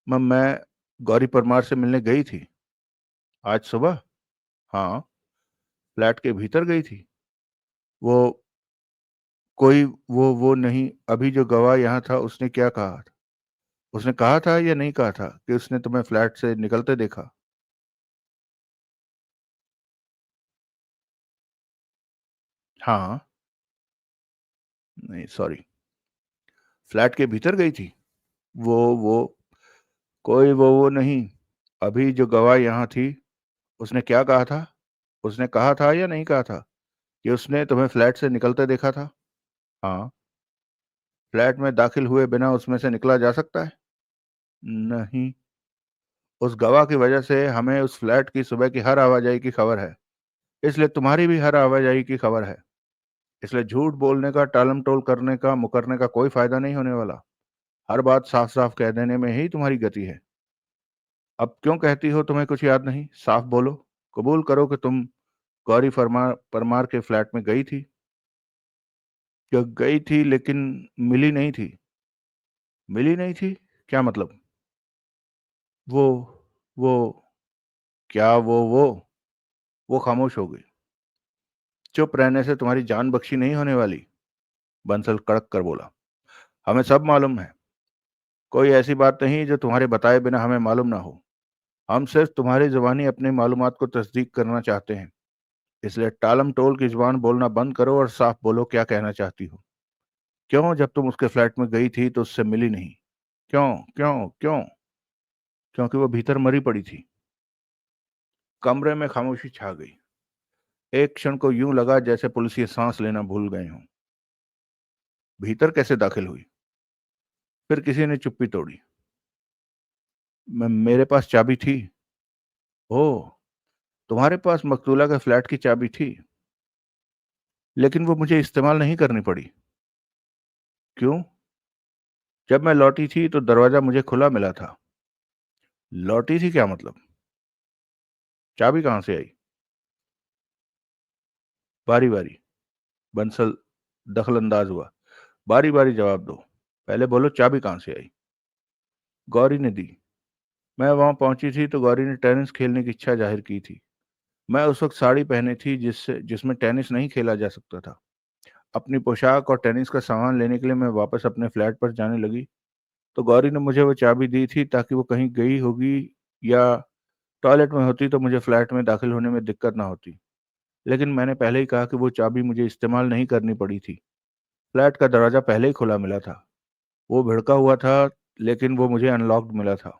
मैं गौरी परमार से मिलने गई थी। आज सुबह? हाँ। फ्लैट के भीतर गई थी। वो कोई वो नहीं, अभी जो गवाह यहाँ था उसने क्या कहा था? उसने कहा था या नहीं कहा था कि उसने तुम्हें फ्लैट से निकलते देखा? हाँ। नहीं, सॉरी। फ्लैट के भीतर गई थी। वो कोई वो नहीं, अभी जो गवाह यहाँ थी उसने क्या कहा था? उसने कहा था या नहीं कहा था कि उसने तुम्हें फ्लैट से निकलते देखा था? हाँ। फ्लैट में दाखिल हुए बिना उसमें से निकला जा सकता है? नहीं। उस गवाह की वजह से हमें उस फ्लैट की सुबह की हर आवाजाही की खबर है, इसलिए तुम्हारी भी हर आवाजाही की खबर है। इसलिए झूठ बोलने का, टालम टोल करने का, मुकरने का कोई फायदा नहीं होने वाला। हर बात साफ साफ कह देने में ही तुम्हारी गति है। अब क्यों कहती हो तुम्हें कुछ याद नहीं? साफ बोलो। कबूल करो कि तुम गौरी परमार परमार के फ्लैट में गई थी। जो गई थी लेकिन मिली नहीं थी। मिली नहीं थी? क्या मतलब? वो वो क्या वो खामोश हो गई। चुप रहने से तुम्हारी जान बख्शी नहीं होने वाली, बंसल कड़क कर बोला। हमें सब मालूम है। कोई ऐसी बात नहीं जो तुम्हारे बताए बिना हमें मालूम ना हो। हम सिर्फ तुम्हारी जुबानी अपनी मालूमात को तस्दीक करना चाहते हैं। इसलिए टालम टोल की जुबान बोलना बंद करो और साफ बोलो क्या कहना चाहती हो। क्यों जब तुम उसके फ्लैट में गई थी तो उससे मिली नहीं? क्यों? क्यों क्यों? क्योंकि वो भीतर मरी पड़ी थी। कमरे में खामोशी छा गई। एक क्षण को यूं लगा जैसे पुलिस ये सांस लेना भूल गए हों। भीतर कैसे दाखिल हुई? फिर किसी ने चुप्पी तोड़ी। मेरे पास चाबी थी। ओह, तुम्हारे पास मकतूला के फ्लैट की चाबी थी, लेकिन वो मुझे इस्तेमाल नहीं करनी पड़ी। क्यों? जब मैं लौटी थी तो दरवाजा मुझे खुला मिला था। लौटी थी क्या मतलब? चाबी कहाँ से आई? बारी बारी। बंसल दखल अंदाज हुआ। बारी बारी जवाब दो। पहले बोलो चाबी कहाँ से आई? गौरी ने दी। मैं वहां पहुंची थी तो गौरी ने टेनिस खेलने की इच्छा जाहिर की थी। मैं उस वक्त साड़ी पहनी थी जिसमें टेनिस नहीं खेला जा सकता था। अपनी पोशाक और टेनिस का सामान लेने के लिए मैं वापस अपने फ्लैट पर जाने लगी तो गौरी ने मुझे वो चाबी दी थी ताकि वो कहीं गई होगी या टॉयलेट में होती तो मुझे फ्लैट में दाखिल होने में दिक्कत ना होती। लेकिन मैंने पहले ही कहा कि वो चाबी मुझे इस्तेमाल नहीं करनी पड़ी थी। फ्लैट का दरवाजा पहले ही खुला मिला था। वो भिड़का हुआ था, लेकिन वो मुझे अनलॉक्ड मिला था।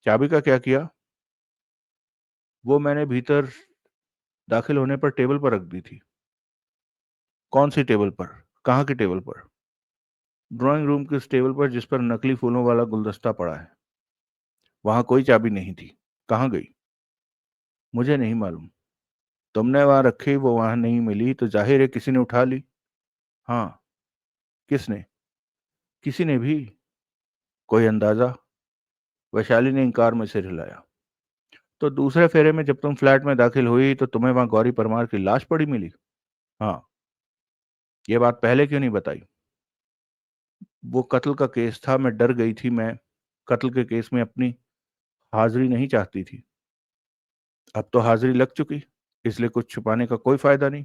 चाबी का क्या किया? वो मैंने भीतर दाखिल होने पर टेबल पर रख दी थी। कौन सी टेबल पर? कहाँ की टेबल पर? ड्राइंग रूम के उस टेबल पर जिस पर नकली फूलों वाला गुलदस्ता पड़ा है। वहां कोई चाबी नहीं थी। कहाँ गई? मुझे नहीं मालूम। तुमने वहां रखी, वो वहां नहीं मिली तो जाहिर है किसी ने उठा ली। हाँ। किसने? किसी ने भी। कोई अंदाजा? वैशाली ने इंकार में सिर हिलाया। तो दूसरे फेरे में जब तुम फ्लैट में दाखिल हुई तो तुम्हें वहां गौरी परमार की लाश पड़ी मिली? हाँ। ये बात पहले क्यों नहीं बताई? वो कत्ल का केस था, मैं डर गई थी। मैं कत्ल के केस में अपनी हाजिरी नहीं चाहती थी। अब तो हाजिरी लग चुकी, इसलिए कुछ छुपाने का कोई फायदा नहीं।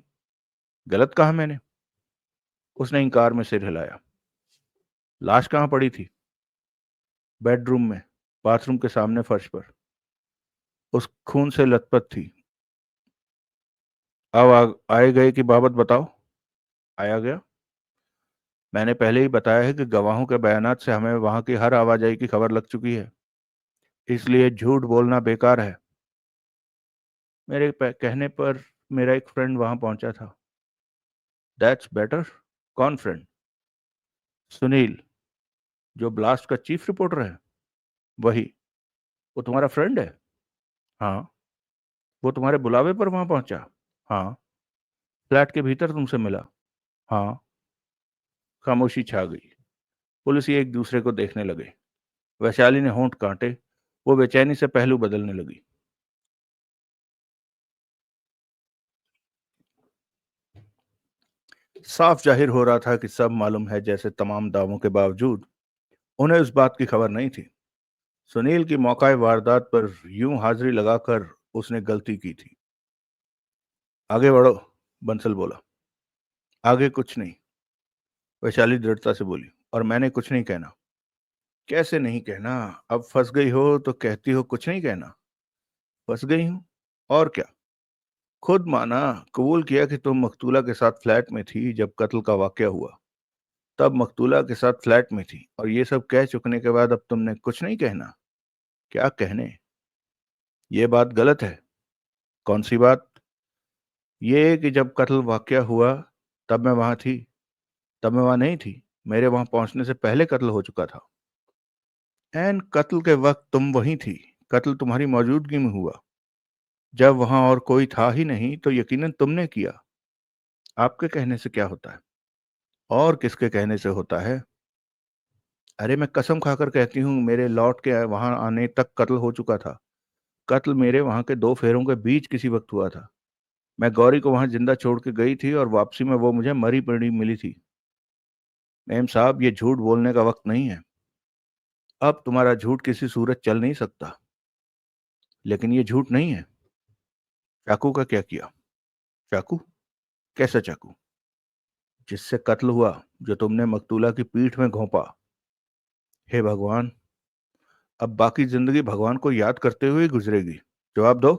गलत कहा मैंने? उसने इंकार में सिर हिलाया। लाश कहाँ पड़ी थी? बेडरूम में, बाथरूम के सामने फर्श पर। उस खून से लथपथ थी। अब आए गए की बाबत बताओ। आया गया? मैंने पहले ही बताया है कि गवाहों के बयानात से हमें वहां की हर आवाजाही की खबर लग चुकी है, इसलिए झूठ बोलना बेकार है। मेरे कहने पर मेरा एक फ्रेंड वहां पहुंचा था। That's better. कौन फ्रेंड? सुनील, जो ब्लास्ट का चीफ रिपोर्टर है। वही। वो तुम्हारा फ्रेंड है? हाँ। वो तुम्हारे बुलावे पर वहां पहुंचा? हाँ। फ्लैट के भीतर तुमसे मिला? हाँ। खामोशी छा गई। पुलिस ये एक दूसरे को देखने लगे। वैशाली ने होंठ कांटे। वो बेचैनी से पहलू बदलने लगी। साफ जाहिर हो रहा था कि सब मालूम है, जैसे तमाम दावों के बावजूद उन्हें उस बात की खबर नहीं थी। सुनील की मौका वारदात पर यूं हाजिरी लगाकर उसने गलती की थी। आगे बढ़ो, बंसल बोला। आगे कुछ नहीं, वैशाली दृढ़ता से बोली। और मैंने कुछ नहीं कहना? कैसे नहीं कहना? अब फंस गई हो तो कहती हो कुछ नहीं कहना। फंस गई हूं, और क्या। खुद माना, कबूल किया कि तुम मकतूला के साथ फ्लैट में थी जब कत्ल का वाकया हुआ। तब मकतूला के साथ फ्लैट में थी, और ये सब कह चुकने के बाद अब तुमने कुछ नहीं कहना? क्या कहने? ये बात गलत है। कौन सी बात? ये कि जब कत्ल वाकया हुआ तब मैं वहां थी। तब मैं वहां नहीं थी। मेरे वहां पहुंचने से पहले कत्ल हो चुका था। एन कत्ल के वक्त तुम वहीं थी। कत्ल तुम्हारी मौजूदगी में हुआ। जब वहां और कोई था ही नहीं तो यकीनन तुमने किया। आपके कहने से क्या होता है? और किसके कहने से होता है? अरे मैं कसम खाकर कहती हूँ, मेरे लौट के वहां आने तक कत्ल हो चुका था। कत्ल मेरे वहां के दो फेरों के बीच किसी वक्त हुआ था। मैं गौरी को वहां जिंदा छोड़ के गई थी और वापसी में वो मुझे मरी पड़ी मिली थी। मेम साहब, ये झूठ बोलने का वक्त नहीं है। अब तुम्हारा झूठ किसी सूरत चल नहीं सकता। लेकिन ये झूठ नहीं है। चाकू का क्या किया? चाकू? कैसा चाकू? जिससे कत्ल हुआ, जो तुमने मकतूला की पीठ में घोंपा। हे भगवान, अब बाकी जिंदगी भगवान को याद करते हुए ही गुजरेगी। जवाब दो।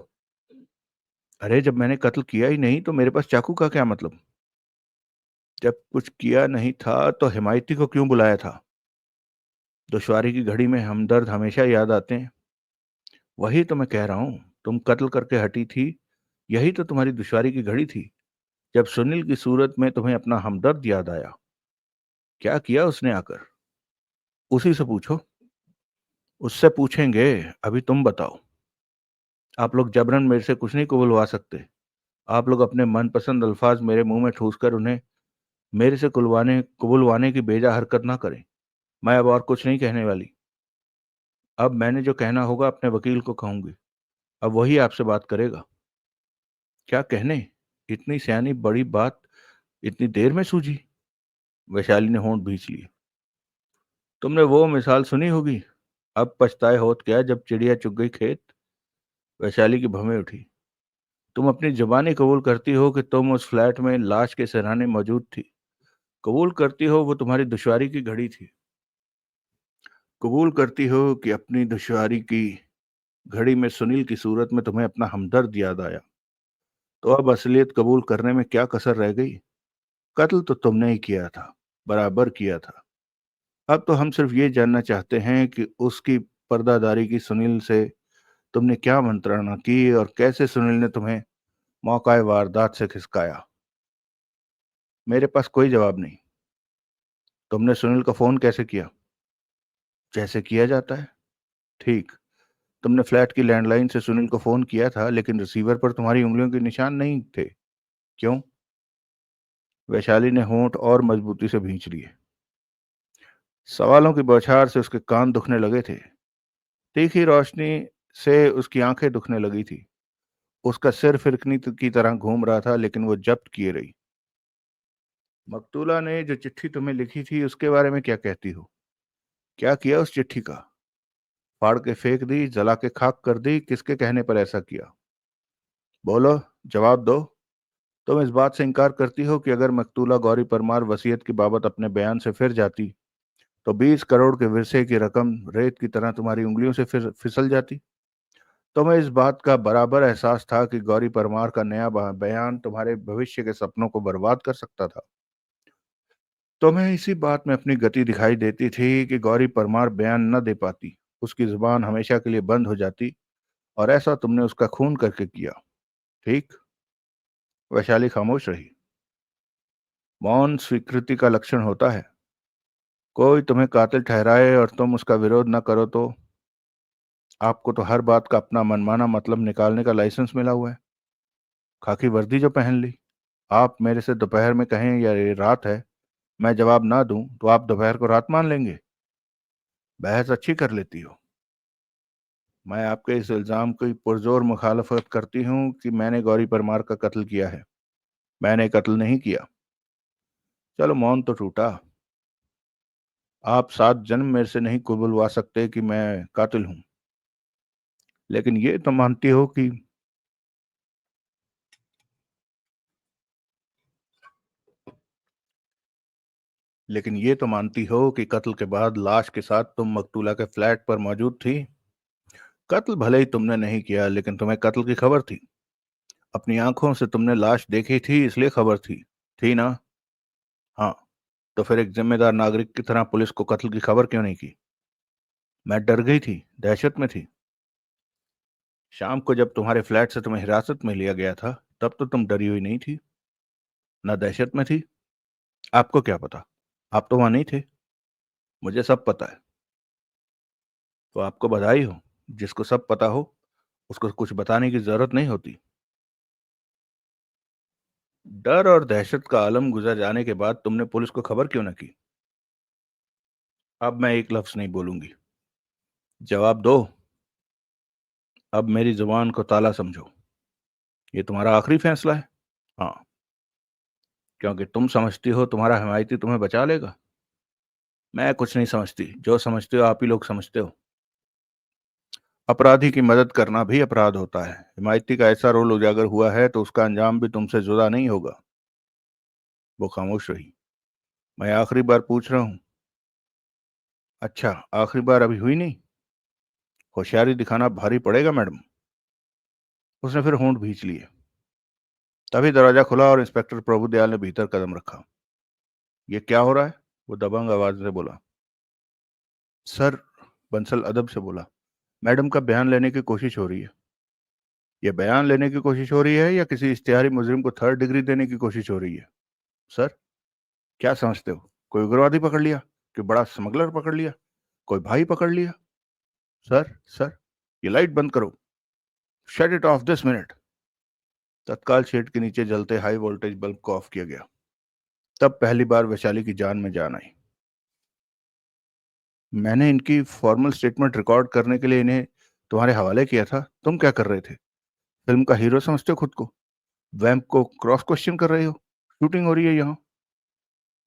अरे जब मैंने कत्ल किया ही नहीं तो मेरे पास चाकू का क्या मतलब? जब कुछ किया नहीं था तो हिमायती को क्यों बुलाया था? दुश्वारी की घड़ी में हमदर्द हमेशा याद आते हैं। वही तो मैं कह रहा हूं, तुम कत्ल करके हटी थी। यही तो तुम्हारी दुश्वारी की घड़ी थी। जब सुनील की सूरत में तुम्हें अपना हमदर्द याद आया। क्या किया उसने आकर? उसी से पूछो। उससे पूछेंगे। अभी तुम बताओ। आप लोग जबरन मेरे से कुछ नहीं कबुलवा सकते। आप लोग अपने मनपसंद अल्फाज मेरे मुंह में ठूसकर उन्हें मेरे से कुलवाने कबुलवाने की बेजा हरकत ना करें। मैं अब और कुछ नहीं कहने वाली। अब मैंने जो कहना होगा अपने वकील को कहूंगी। अब वही आपसे बात करेगा। क्या कहने? इतनी सियानी बड़ी बात इतनी देर में सूझी? वैशाली ने होंठ भींच लिए। तुमने वो मिसाल सुनी होगी, अब पछताए होत क्या जब चिड़िया चुग गई खेत। वैशाली की भवें उठी। तुम अपनी जुबानी कबूल करती हो कि तुम उस फ्लैट में लाश के सिरहाने मौजूद थी। कबूल करती हो वो तुम्हारी दुश्वारी की घड़ी थी। कबूल करती हो कि अपनी दुश्वारी की घड़ी में सुनील की सूरत में तुम्हें अपना हमदर्द याद आया। तो अब असलियत कबूल करने में क्या कसर रह गई। कत्ल तो तुमने ही किया था, बराबर किया था। अब तो हम सिर्फ ये जानना चाहते हैं कि उसकी पर्दादारी की सुनील से तुमने क्या मंत्रणा की और कैसे सुनील ने तुम्हें मौका वारदात से खिसकाया। मेरे पास कोई जवाब नहीं। तुमने सुनील को फोन कैसे किया। जैसे किया जाता है। ठीक। तुमने फ्लैट की लैंडलाइन से सुनील को फोन किया था, लेकिन रिसीवर पर तुम्हारी उंगलियों के निशान नहीं थे। क्यों। वैशाली ने होंठ और मजबूती से भींच लिए। सवालों की बौछार से उसके कान दुखने लगे थे। तीखी रोशनी से उसकी आंखें दुखने लगी थी। उसका सिर फिरकनी की तरह घूम रहा था, लेकिन वो जब्त किए रही। मकतूला ने जो चिट्ठी तुम्हें लिखी थी उसके बारे में क्या कहती हो। क्या किया उस चिट्ठी का। फाड़ के फेंक दी, जला के खाक कर दी, किसके कहने पर ऐसा किया। बोलो, जवाब दो। तुम इस बात से इनकार करती हो कि अगर मकतूला गौरी परमार वसीयत की बाबत अपने बयान से फिर जाती तो 20 करोड़ के विरसे की रकम रेत की तरह तुम्हारी उंगलियों से फिर फिसल जाती। तुम्हें इस बात का बराबर एहसास था कि गौरी परमार का नया बयान तुम्हारे भविष्य के सपनों को बर्बाद कर सकता था। तुम्हें इसी बात में अपनी गति दिखाई देती थी कि गौरी परमार बयान न दे पाती, उसकी जुबान हमेशा के लिए बंद हो जाती, और ऐसा तुमने उसका खून करके किया। ठीक। वैशाली खामोश रही। मौन स्वीकृति का लक्षण होता है। कोई तुम्हें कातिल ठहराए और तुम उसका विरोध न करो तो। आपको तो हर बात का अपना मनमाना मतलब निकालने का लाइसेंस मिला हुआ है। खाकी वर्दी जो पहन ली। आप मेरे से दोपहर में कहें या ये रात है, मैं जवाब ना दूं तो आप दोपहर को रात मान लेंगे। बहस अच्छी कर लेती हो। मैं आपके इस इल्जाम की पुरजोर मुखालफत करती हूँ कि मैंने गौरी परमार का कत्ल किया है। मैंने कत्ल नहीं किया। चलो, मौन तो टूटा। आप 7 जन्म मेरे से नहीं कुबुलवा सकते कि मैं कातिल हूं। लेकिन ये तो मानती हो कि लेकिन ये तो मानती हो कि कत्ल के बाद लाश के साथ तुम मकतूला के फ्लैट पर मौजूद थी। कत्ल भले ही तुमने नहीं किया, लेकिन तुम्हें कत्ल की खबर थी। अपनी आंखों से तुमने लाश देखी थी, इसलिए खबर थी। थी ना। हाँ। तो फिर एक जिम्मेदार नागरिक की तरह पुलिस को कत्ल की खबर क्यों नहीं की। मैं डर गई थी, दहशत में थी। शाम को जब तुम्हारे फ्लैट से तुम्हें हिरासत में लिया गया था, तब तो तुम डरी हुई नहीं थी, ना दहशत में थी। आपको क्या पता। आप तो वहां नहीं थे। मुझे सब पता है। तो आपको बधाई हो। जिसको सब पता हो उसको कुछ बताने की जरूरत नहीं होती। डर और दहशत का आलम गुजर जाने के बाद तुमने पुलिस को खबर क्यों न की। अब मैं एक लफ्ज नहीं बोलूंगी। जवाब दो। अब मेरी जुबान को ताला समझो। ये तुम्हारा आखिरी फैसला है। हाँ। क्योंकि तुम समझती हो तुम्हारा हिमायती तुम्हें बचा लेगा। मैं कुछ नहीं समझती, जो समझते हो आप ही लोग समझते हो। अपराधी की मदद करना भी अपराध होता है। हिमायती का ऐसा रोल उजागर हुआ है तो उसका अंजाम भी तुमसे जुदा नहीं होगा। वो खामोश रही। मैं आखिरी बार पूछ रहा हूं। अच्छा, आखिरी बार अभी हुई नहीं। होशियारी दिखाना भारी पड़ेगा मैडम। उसने फिर होंठ भींच लिए। तभी दरवाजा खुला और इंस्पेक्टर प्रभुदयाल ने भीतर कदम रखा। ये क्या हो रहा है। वो दबंग आवाज से बोला। सर, बंसल अदब से बोला, मैडम का बयान लेने की कोशिश हो रही है। ये बयान लेने की कोशिश हो रही है या किसी इश्तिहारी मुजरिम को 3rd डिग्री देने की कोशिश हो रही है। सर, क्या समझते हो। कोई उग्रवादी पकड़ लिया। कोई बड़ा स्मगलर पकड़ लिया। कोई भाई पकड़ लिया। सर, ये लाइट बंद करो। Shut it of this minute. तत्काल शेड के नीचे जलते हाई वोल्टेज बल्ब को ऑफ किया गया। तब पहली बार वैशाली की जान में जान आई। मैंने इनकी फॉर्मल स्टेटमेंट रिकॉर्ड करने के लिए इन्हें तुम्हारे हवाले किया था। तुम क्या कर रहे थे। फिल्म का हीरो समझते हो खुद को। वैम्प को क्रॉस क्वेश्चन कर रहे हो। शूटिंग हो रही है यहाँ।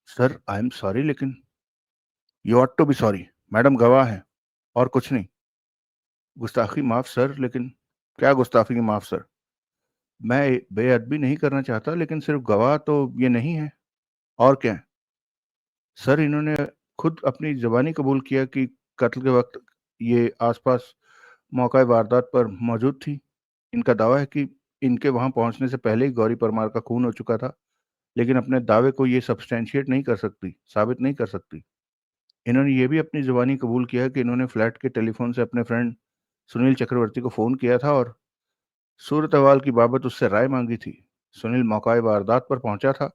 सर, आई एम सॉरी, लेकिन you ought to be sorry. Madam गवाह है। और कुछ नहीं? गुस्ताखी माफ सर, लेकिन क्या गुस्ताखी माफ सर? मैं बेअदबी नहीं करना चाहता, लेकिन सिर्फ गवाह तो ये नहीं है। और क्या है? सर, इन्होंने खुद अपनी ज़बानी कबूल किया कि कत्ल के वक्त ये आसपास मौका वारदात पर मौजूद थी। इनका दावा है कि इनके वहां पहुंचने से पहले ही गौरी परमार का खून हो चुका था, लेकिन अपने दावे को ये सब्सटेंशिएट नहीं कर सकती, साबित नहीं कर सकती। इन्होंने ये भी अपनी ज़ुबानी कबूल किया कि इन्होंने फ्लैट के टेलीफोन से अपने फ्रेंड सुनील चक्रवर्ती को फ़ोन किया था और सूरत अहवाल की बाबत उससे राय मांगी थी। सुनील मौका वारदात पर पहुंचा था।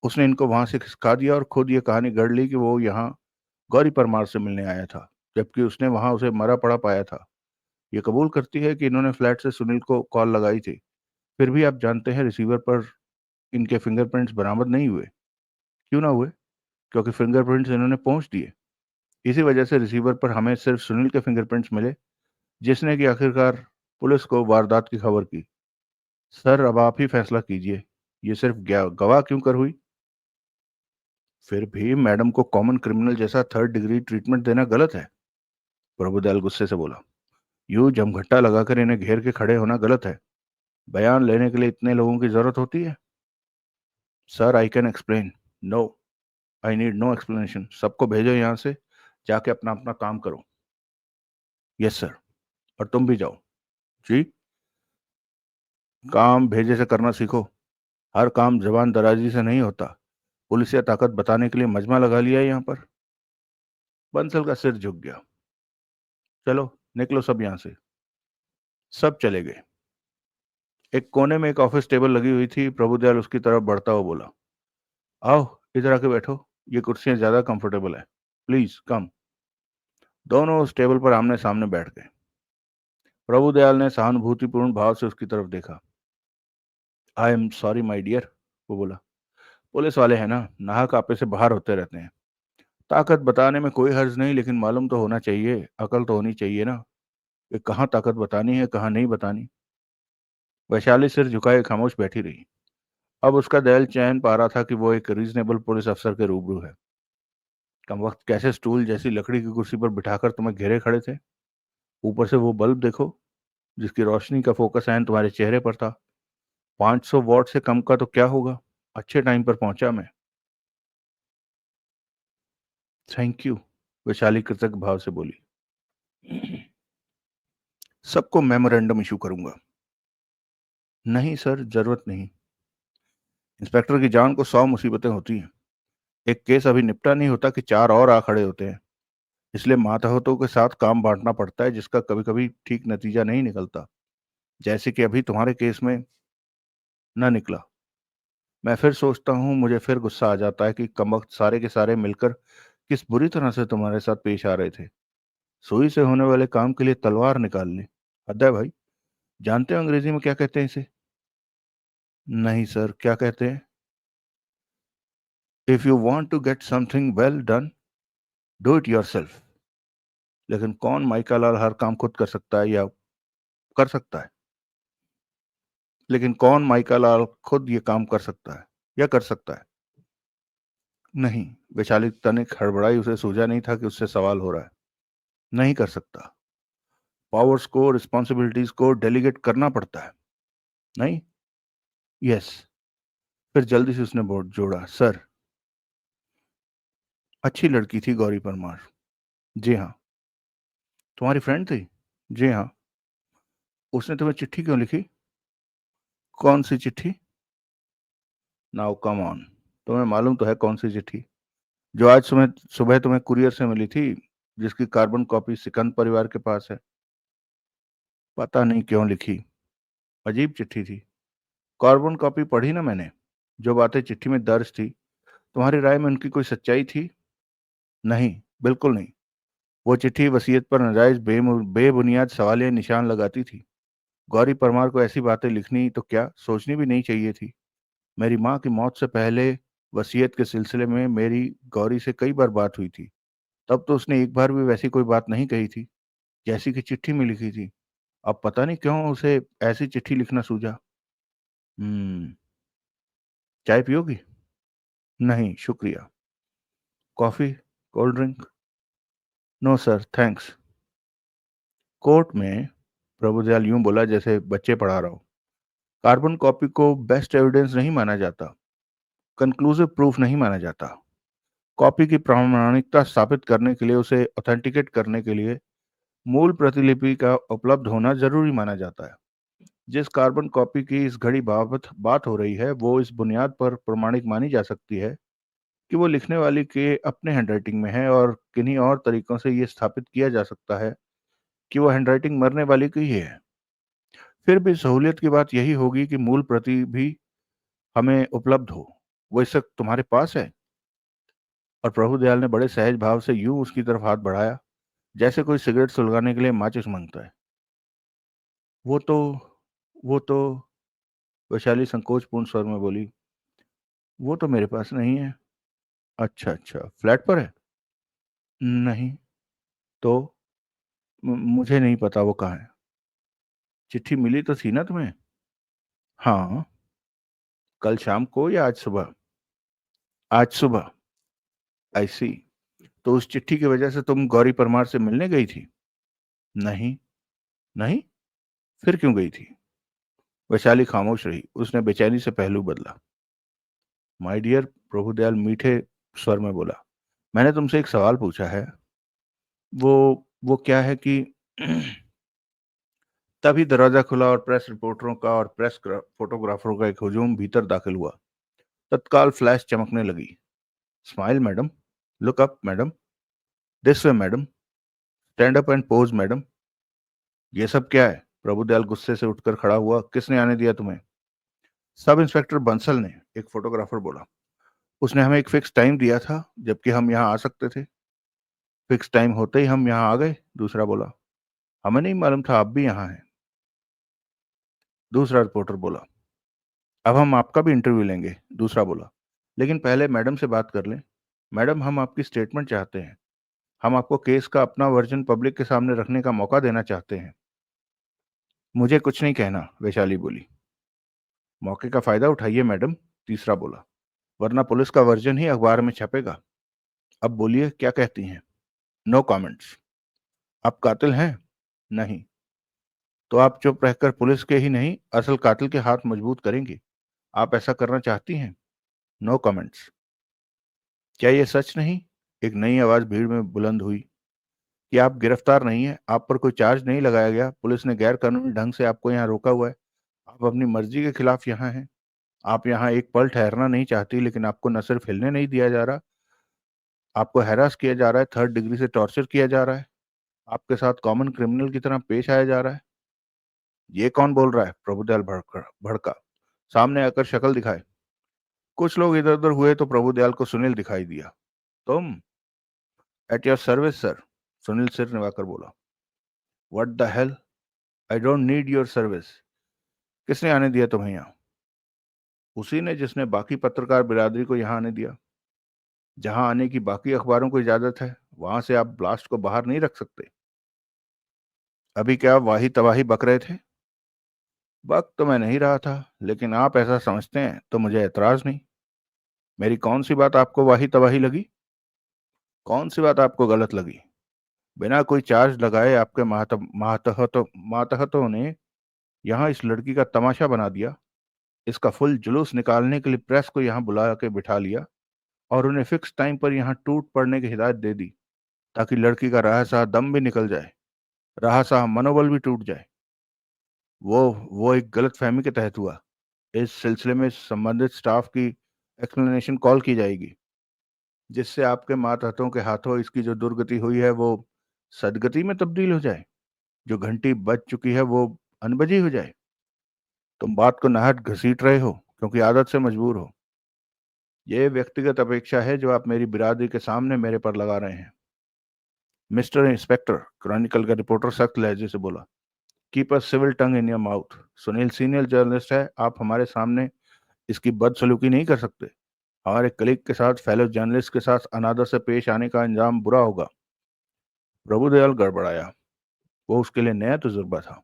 उसने इनको वहां से खिसका दिया और खुद ये कहानी गढ़ ली कि वो यहाँ गौरी परमार से मिलने आया था, जबकि उसने वहां उसे मरा पड़ा पाया था। ये कबूल करती है कि इन्होंने फ्लैट से सुनील को कॉल लगाई थी। फिर भी आप जानते हैं, रिसीवर पर इनके फिंगरप्रिंट्स बरामद नहीं हुए। क्यों ना हुए? क्योंकि फिंगरप्रिंट्स इन्होंने पहुंच दिए। इसी वजह से रिसीवर पर हमें सिर्फ सुनील के फिंगरप्रिंट्स मिले, जिसने कि आखिरकार पुलिस को वारदात की खबर की। सर, अब आप ही फैसला कीजिए, ये सिर्फ गवाह क्यों कर हुई? फिर भी मैडम को कॉमन क्रिमिनल जैसा थर्ड डिग्री ट्रीटमेंट देना गलत है, प्रभुदयाल गुस्से से बोला। यूं जमघट्टा लगाकर इन्हें घेर के खड़े होना गलत है। बयान लेने के लिए इतने लोगों की जरूरत होती है? Sir, I can explain. No, I need no explanation. सबको भेजो यहाँ से, जाके अपना अपना काम करो। Yes sir. और तुम भी जाओ। जी। काम भेजे से करना सीखो। हर काम जबान दराजी से नहीं होता। पुलिस या ताकत बताने के लिए मजमा लगा लिया है यहाँ पर। बंसल का सिर झुक गया। चलो, निकलो सब यहाँ से। सब चले गए। एक कोने में एक ऑफिस टेबल लगी हुई थी। प्रभुदयाल उसकी तरफ बढ़ता हुआ बोला, आओ, इधर आके बैठो। ये कुर्सियां ज्यादा कंफर्टेबल है। Please come. दोनों उस टेबल पर आमने सामने बैठ गए। प्रभुदयाल ने सहानुभूतिपूर्ण भाव से उसकी तरफ देखा। I am sorry my dear, वो बोला। पुलिस वाले हैं ना, नाहक आपे से बाहर होते रहते हैं। ताकत बताने में कोई हर्ज नहीं, लेकिन मालूम तो होना चाहिए, अकल तो होनी चाहिए ना, कि कहाँ ताकत बतानी है, कहाँ नहीं बतानी। वैशाली सिर झुकाए खामोश बैठी रही। अब उसका दिल चैन पा रहा था कि वो एक रीजनेबल पुलिस अफसर के रूबरू है। कम वक्त कैसे स्टूल जैसी लकड़ी की कुर्सी पर बिठाकर तुम्हें घेरे खड़े थे। ऊपर से वो बल्ब देखो, जिसकी रोशनी का फोकस एन तुम्हारे चेहरे पर था। 500 वॉट से कम का तो क्या होगा। अच्छे टाइम पर पहुंचा मैं। थैंक यू, वैशाली कृतज्ञ भाव से बोली। सबको मेमोरेंडम इशू करूंगा। नहीं सर, जरूरत नहीं। इंस्पेक्टर की जान को 100 मुसीबतें होती हैं। एक केस अभी निपटा नहीं होता कि 4 और आ खड़े होते हैं। इसलिए मातहतों के साथ काम बांटना पड़ता है, जिसका कभी कभी ठीक नतीजा नहीं निकलता, जैसे कि अभी तुम्हारे केस में न निकला। मैं फिर सोचता हूँ, मुझे फिर गुस्सा आ जाता है कि कमबख्त सारे के सारे मिलकर किस बुरी तरह से तुम्हारे साथ पेश आ रहे थे। सुई से होने वाले काम के लिए तलवार निकाल ली। हद है भाई। जानते हो अंग्रेजी में क्या कहते हैं इसे? नहीं सर, क्या कहते हैं? If you want to get something well done, do it yourself. लेकिन कौन माइका लाल हर काम खुद कर सकता है या कर सकता है? लेकिन कौन माइका लाल खुद ये काम कर सकता है या कर सकता है? नहीं। वैशाली तनिक हड़बड़ाई, उसे सूझा नहीं था कि उससे सवाल हो रहा है। नहीं कर सकता। पावर्स को, रिस्पॉन्सिबिलिटीज को डेलीगेट करना पड़ता है। नहीं। यस। फिर जल्दी से उसने बोर्ड जोड़ा, सर। अच्छी लड़की थी गौरी परमार। जी हाँ। तुम्हारी फ्रेंड थी? जी हाँ। उसने तुम्हें चिट्ठी क्यों लिखी? कौन सी चिट्ठी? Now come on. तुम्हें मालूम तो है कौन सी चिट्ठी? जो आज सुबह सुबह तुम्हें कुरियर से मिली थी, जिसकी कार्बन कॉपी सिकंद परिवार के पास है। पता नहीं क्यों लिखी। अजीब चिट्ठी थी। कार्बन कॉपी पढ़ी ना मैंने। जो बातें चिट्ठी में दर्ज थी, तुम्हारी राय में उनकी कोई सच्चाई थी? नहीं, बिल्कुल नहीं। वो चिट्ठी वसीयत पर नाजायज बेबुनियाद सवालिया निशान लगाती थी। गौरी परमार को ऐसी बातें लिखनी तो क्या सोचनी भी नहीं चाहिए थी। मेरी माँ की मौत से पहले वसीयत के सिलसिले में मेरी गौरी से कई बार बात हुई थी। तब तो उसने एक बार भी वैसी कोई बात नहीं कही थी, जैसी कि चिट्ठी में लिखी थी। अब पता नहीं क्यों उसे ऐसी चिट्ठी लिखना सूझा। हम्म। चाय पियोगी? नहीं शुक्रिया। Coffee? Cold drink? No sir, thanks. Court में प्रभुदयाल यूं बोला जैसे बच्चे पढ़ा रहा हो। कार्बन कॉपी को बेस्ट एविडेंस नहीं माना जाता, कंक्लूसिव प्रूफ नहीं माना जाता। कॉपी की प्रामाणिकता स्थापित करने के लिए, उसे ऑथेंटिकेट करने के लिए मूल प्रतिलिपि का उपलब्ध होना जरूरी माना जाता है। जिस कार्बन कॉपी की इस घड़ी बाबत बात हो रही है, वो इस बुनियाद पर प्रमाणिक मानी जा सकती है कि वो लिखने वाली के अपने हैंडराइटिंग में है, और किन्हीं और तरीकों से ये स्थापित किया जा सकता है कि वो हैंडराइटिंग मरने वाली की ही है। फिर भी सहूलियत की बात यही होगी कि मूल प्रति भी हमें उपलब्ध हो। वो इस वक्त तुम्हारे पास है? और प्रभुदयाल ने बड़े सहज भाव से यूं उसकी तरफ हाथ बढ़ाया जैसे कोई सिगरेट सुलगाने के लिए माचिस मांगता है। वो तो वो तो वैशाली संकोचपूर्ण स्वर में बोली, वो तो मेरे पास नहीं है। अच्छा अच्छा, फ्लैट पर है? नहीं। तो मुझे नहीं पता वो कहाँ है। चिट्ठी मिली तो थी ना तुम्हें? हाँ। कल शाम को या आज सुबह? आज सुबह। आई सी। तो उस चिट्ठी की वजह से तुम गौरी परमार से मिलने गई थी? नहीं। नहीं? फिर क्यों गई थी? वैशाली खामोश रही। उसने बेचैनी से पहलू बदला। माय डियर, प्रभुदयाल मीठे स्वर में बोला, मैंने तुमसे एक सवाल पूछा है। वो क्या है कि तभी दरवाजा खुला और प्रेस रिपोर्टरों का और फोटोग्राफरों का एक हुजूम भीतर दाखिल हुआ। तत्काल फ्लैश चमकने लगी। Smile madam, look up madam, this way madam, stand up and pose madam. ये सब क्या है? प्रभुदयाल गुस्से से उठकर खड़ा हुआ। किसने आने दिया तुम्हें? सब इंस्पेक्टर बंसल ने, एक फोटोग्राफर बोला। उसने हमें एक फिक्स टाइम दिया था जबकि हम यहाँ आ सकते थे। फिक्स टाइम होते ही हम यहाँ आ गए, दूसरा बोला। हमें नहीं मालूम था आप भी यहाँ हैं, दूसरा रिपोर्टर बोला। अब हम आपका भी इंटरव्यू लेंगे, दूसरा बोला। लेकिन पहले मैडम से बात कर लें। मैडम, हम आपकी स्टेटमेंट चाहते हैं। हम आपको केस का अपना वर्जन पब्लिक के सामने रखने का मौका देना चाहते हैं। मुझे कुछ नहीं कहना, वैशाली बोली। मौके का फायदा उठाइए मैडम, तीसरा बोला, वरना पुलिस का वर्जन ही अखबार में छपेगा। अब बोलिए, क्या कहती हैं? No comments. आप कातिल हैं? नहीं। तो आप चुप रहकर पुलिस के ही नहीं, असल कातिल के हाथ मजबूत करेंगी। आप ऐसा करना चाहती हैं? No comments. क्या ये सच नहीं? एक नई आवाज भीड़ में बुलंद हुई कि आप गिरफ्तार नहीं हैं, आप पर कोई चार्ज नहीं लगाया गया, पुलिस ने गैर कानूनी ढंग से आपको यहाँ रोका हुआ है, आप अपनी मर्जी के खिलाफ यहाँ हैं। आप यहाँ एक पल ठहरना नहीं चाहती, लेकिन आपको न सिर्फ हिलने नहीं दिया जा रहा, आपको हैरास किया जा रहा है, थर्ड डिग्री से टॉर्चर किया जा रहा है, आपके साथ कॉमन क्रिमिनल की तरह पेश आया जा रहा है। ये कौन बोल रहा है? प्रभुदयाल भड़का। सामने आकर शक्ल दिखाए। कुछ लोग इधर उधर हुए तो प्रभुदयाल को सुनील दिखाई दिया। तुम? At your service sir, Sunil सिर निभाकर बोला। What the hell, I don't need your service. किसने आने दिया तुम्हें यहाँ? उसी ने जिसने बाकी पत्रकार बिरादरी को यहाँ आने दिया। जहां आने की बाकी अखबारों को इजाजत है, वहां से आप ब्लास्ट को बाहर नहीं रख सकते। अभी क्या आप वाही तबाही बक रहे थे? बक तो मैं नहीं रहा था, लेकिन आप ऐसा समझते हैं तो मुझे एतराज नहीं। मेरी कौन सी बात आपको वाही तबाही लगी? कौन सी बात आपको गलत लगी? बिना कोई चार्ज लगाए आपके मातहतों ने यहाँ इस लड़की का तमाशा बना दिया, इसका फुल जुलूस निकालने के लिए प्रेस को यहाँ बुला के बिठा लिया और उन्हें फिक्स टाइम पर यहाँ टूट पड़ने की हिदायत दे दी, ताकि लड़की का रहा दम भी निकल जाए, रहा मनोबल भी टूट जाए। वो एक गलत फहमी के तहत हुआ। इस सिलसिले में संबंधित स्टाफ की एक्सप्लेनेशन कॉल की जाएगी, जिससे आपके मातहतों के हाथों इसकी जो दुर्गति हुई है वो सदगति में तब्दील हो जाए, जो घंटी बज चुकी है वो अनबजी हो जाए। तुम बात को नाहक घसीट रहे हो क्योंकि आदत से मजबूर हो। ये व्यक्तिगत अपेक्षा है जो आप मेरी बिरादरी के सामने मेरे पर लगा रहे हैं। मिस्टर इंस्पेक्टर, क्रॉनिकल का रिपोर्टर सख्त लहजे से बोला, keep a civil tongue in your mouth. Sunil senior journalist है, आप हमारे सामने इसकी बदसलूकी नहीं कर सकते। हमारे कलीग के साथ, फेलो जर्नलिस्ट के साथ अनादर से पेश आने का अंजाम बुरा होगा। प्रभुदयाल गड़बड़ाया। वो उसके लिए नया तजुर्बा था।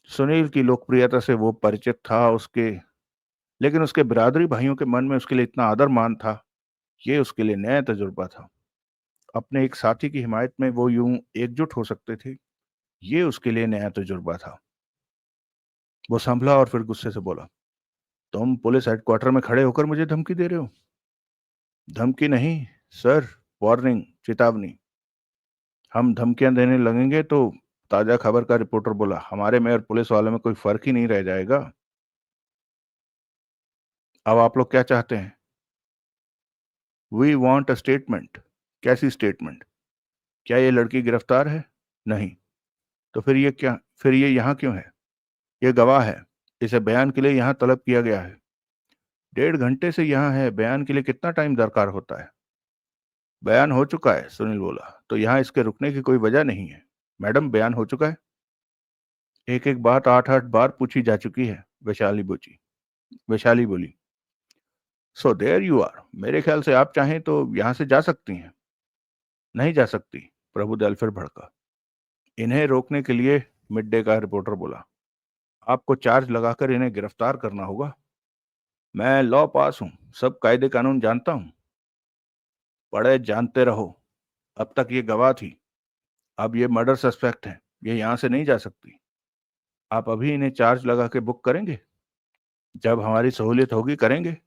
सुनील की लोकप्रियता से वो परिचित था, उसके लेकिन उसके बिरादरी भाइयों के मन में उसके लिए इतना आदर मान था, ये उसके लिए नया तजुर्बा था। अपने एक साथी की हिमायत में वो यूं एकजुट हो सकते थे, ये उसके लिए नया तजुर्बा था। वो संभला और फिर गुस्से से बोला, तुम पुलिस हेडक्वार्टर में खड़े होकर मुझे धमकी दे रहे हो? धमकी नहीं सर, वार्निंग, चेतावनी। हम धमकियां देने लगेंगे तो, ताजा खबर का रिपोर्टर बोला, हमारे में और पुलिस वालों में कोई फर्क ही नहीं रह जाएगा। अब आप लोग क्या चाहते हैं? We want a statement. कैसी स्टेटमेंट? क्या ये लड़की गिरफ्तार है? नहीं। तो फिर ये यहाँ क्यों है? ये गवाह है, इसे बयान के लिए यहाँ तलब किया गया है। 1.5 घंटे से यहाँ है, बयान के लिए कितना टाइम दरकार होता है? बयान हो चुका है, सुनील बोला, तो यहाँ इसके रुकने की कोई वजह नहीं है। मैडम, बयान हो चुका है। एक एक बात 8-8 बार पूछी जा चुकी है, वैशाली बोली। सो देयर यू आर, मेरे ख्याल से आप चाहें तो यहाँ से जा सकती हैं। नहीं जा सकती, प्रभुदयाल फिर भड़का। इन्हें रोकने के लिए, मिड डे का रिपोर्टर बोला, आपको चार्ज लगाकर इन्हें गिरफ्तार करना होगा। मैं लॉ पास हूं, सब कायदे कानून जानता हूं। पढ़े जानते रहो। अब तक ये गवाह थी, अब ये मर्डर सस्पेक्ट है, ये यहां से नहीं जा सकती। आप अभी इन्हें चार्ज लगा के बुक करेंगे? जब हमारी सहूलियत होगी करेंगे।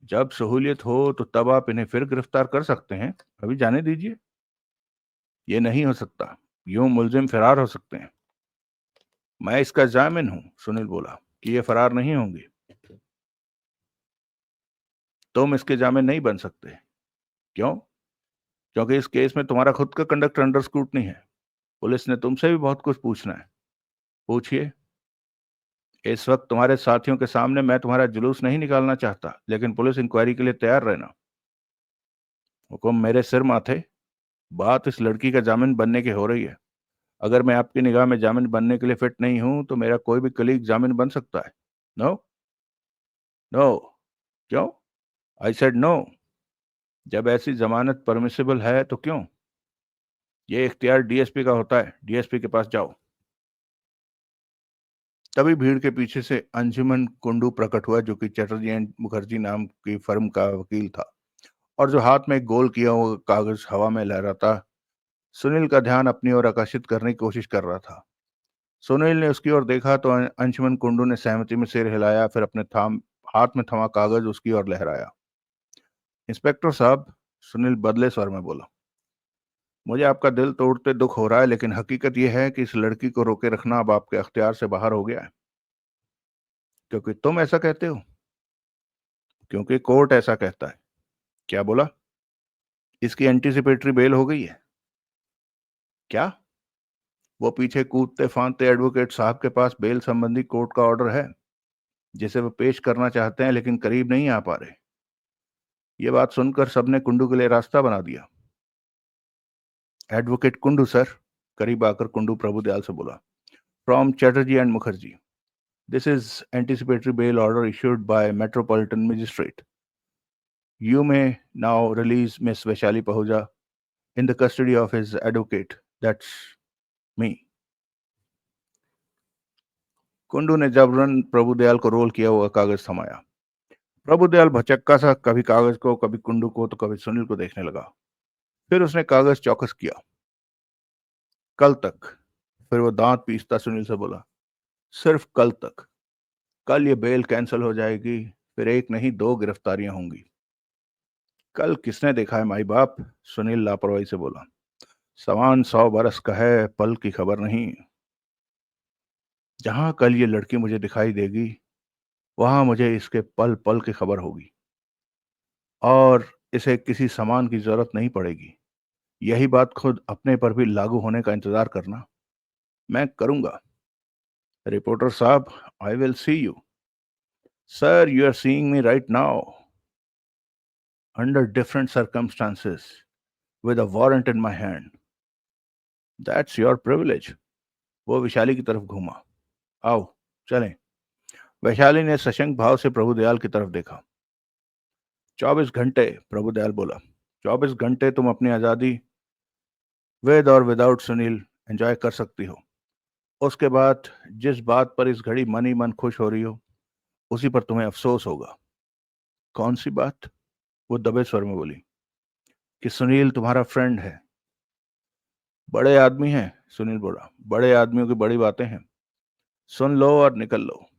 जब सहूलियत हो तो तब आप इन्हें फिर गिरफ्तार कर सकते हैं, अभी जाने दीजिए। ये नहीं हो सकता, यूं मुलजिम फरार हो सकते हैं। मैं इसका जामिन हूं, सुनील बोला, कि ये फरार नहीं होंगे। तुम इसके जामिन नहीं बन सकते। क्यों? क्योंकि इस केस में तुम्हारा खुद का कंडक्ट अंडर स्क्रूटनी है। पुलिस ने तुमसे भी बहुत कुछ पूछना है। पूछिए। इस वक्त तुम्हारे साथियों के सामने मैं तुम्हारा जुलूस नहीं निकालना चाहता, लेकिन पुलिस इंक्वायरी के लिए तैयार रहना। हुक्म मेरे सिर माथे। बात इस लड़की का जामिन बनने की हो रही है। अगर मैं आपकी निगाह में जामिन बनने के लिए फिट नहीं हूं तो मेरा कोई भी कलीग जामिन बन सकता है। नो। नो। क्यों? I said no. जब ऐसी जमानत परमिसिबल है तो क्यों? ये इख्तियार डीएसपी का होता है, डीएसपी के पास जाओ। तभी भीड़ के पीछे से अंजुमन कुंडू प्रकट हुआ, जो कि चटर्जी एंड मुखर्जी नाम की फर्म का वकील था, और जो हाथ में एक गोल किया हुआ कागज हवा में लहराता सुनील का ध्यान अपनी ओर आकर्षित करने की कोशिश कर रहा था। सुनील ने उसकी ओर देखा तो अंशुमन कुंडू ने सहमति में सिर हिलाया, फिर अपने हाथ में थमा कागज उसकी ओर लहराया। इंस्पेक्टर साहब, सुनील बदले स्वर में बोला, मुझे आपका दिल तोड़ते दुख हो रहा है, लेकिन हकीकत यह है कि इस लड़की को रोके रखना अब आपके अख्तियार से बाहर हो गया है। क्योंकि तुम ऐसा कहते हो? क्योंकि कोर्ट ऐसा कहता है। क्या बोला? इसकी एंटीसिपेटरी बेल हो गई है। क्या? वो पीछे कूदते फांदते एडवोकेट साहब के पास बेल संबंधी कोर्ट का ऑर्डर है, जिसे वो पेश करना चाहते हैं लेकिन करीब नहीं आ पा रहे। ये बात सुनकर सबने कुंडू के लिए रास्ता बना दिया। एडवोकेट कुंडू सर, करीब आकर कुंडू प्रभुदयाल से बोला, from Chatterjee and Mukherjee, this is anticipatory bail order issued by metropolitan magistrate. You may now release miss Vaishali Pahuja in the custody of his advocate, that's me. Kundu ने जबरन प्रभुदयाल को रोल किया हुआ कागज थमाया। प्रभुदयाल भचक्का सा कभी कागज को, कभी कुंडू को, तो कभी सुनील को देखने लगा। फिर उसने कागज चौकस किया। कल तक। फिर वो दांत पीसता सुनील से बोला, सिर्फ कल तक। कल ये बेल कैंसिल हो जाएगी, फिर एक नहीं दो गिरफ्तारियां होंगी। कल किसने देखा है माई बाप? सुनील लापरवाही से बोला, समान 100 बरस का है, पल की खबर नहीं। जहां कल ये लड़की मुझे दिखाई देगी, वहां मुझे इसके पल पल की खबर होगी, और इसे किसी सामान की जरूरत नहीं पड़ेगी। यही बात खुद अपने पर भी लागू होने का इंतजार करना। मैं करूंगा। रिपोर्टर साहब, I will see you. Sir, you are seeing me right now, under different circumstances, with a warrant in my hand. That's your privilege. वो वैशाली की तरफ घूमा। आओ, चलें। वैशाली ने सशंक भाव से प्रभुदयाल की तरफ देखा। 24 घंटे, प्रभुदयाल बोला, 24 घंटे तुम अपनी आजादी विद और विदाउट सुनील एंजॉय कर सकती हो। उसके बाद जिस बात पर इस घड़ी मन ही मन खुश हो रही हो, उसी पर तुम्हें अफसोस होगा। कौन सी बात? वो दबे स्वर में बोली, कि सुनील तुम्हारा फ्रेंड है। बड़े आदमी हैं, सुनील बोला। बड़े आदमियों की बड़ी बातें हैं। सुन लो और निकल लो।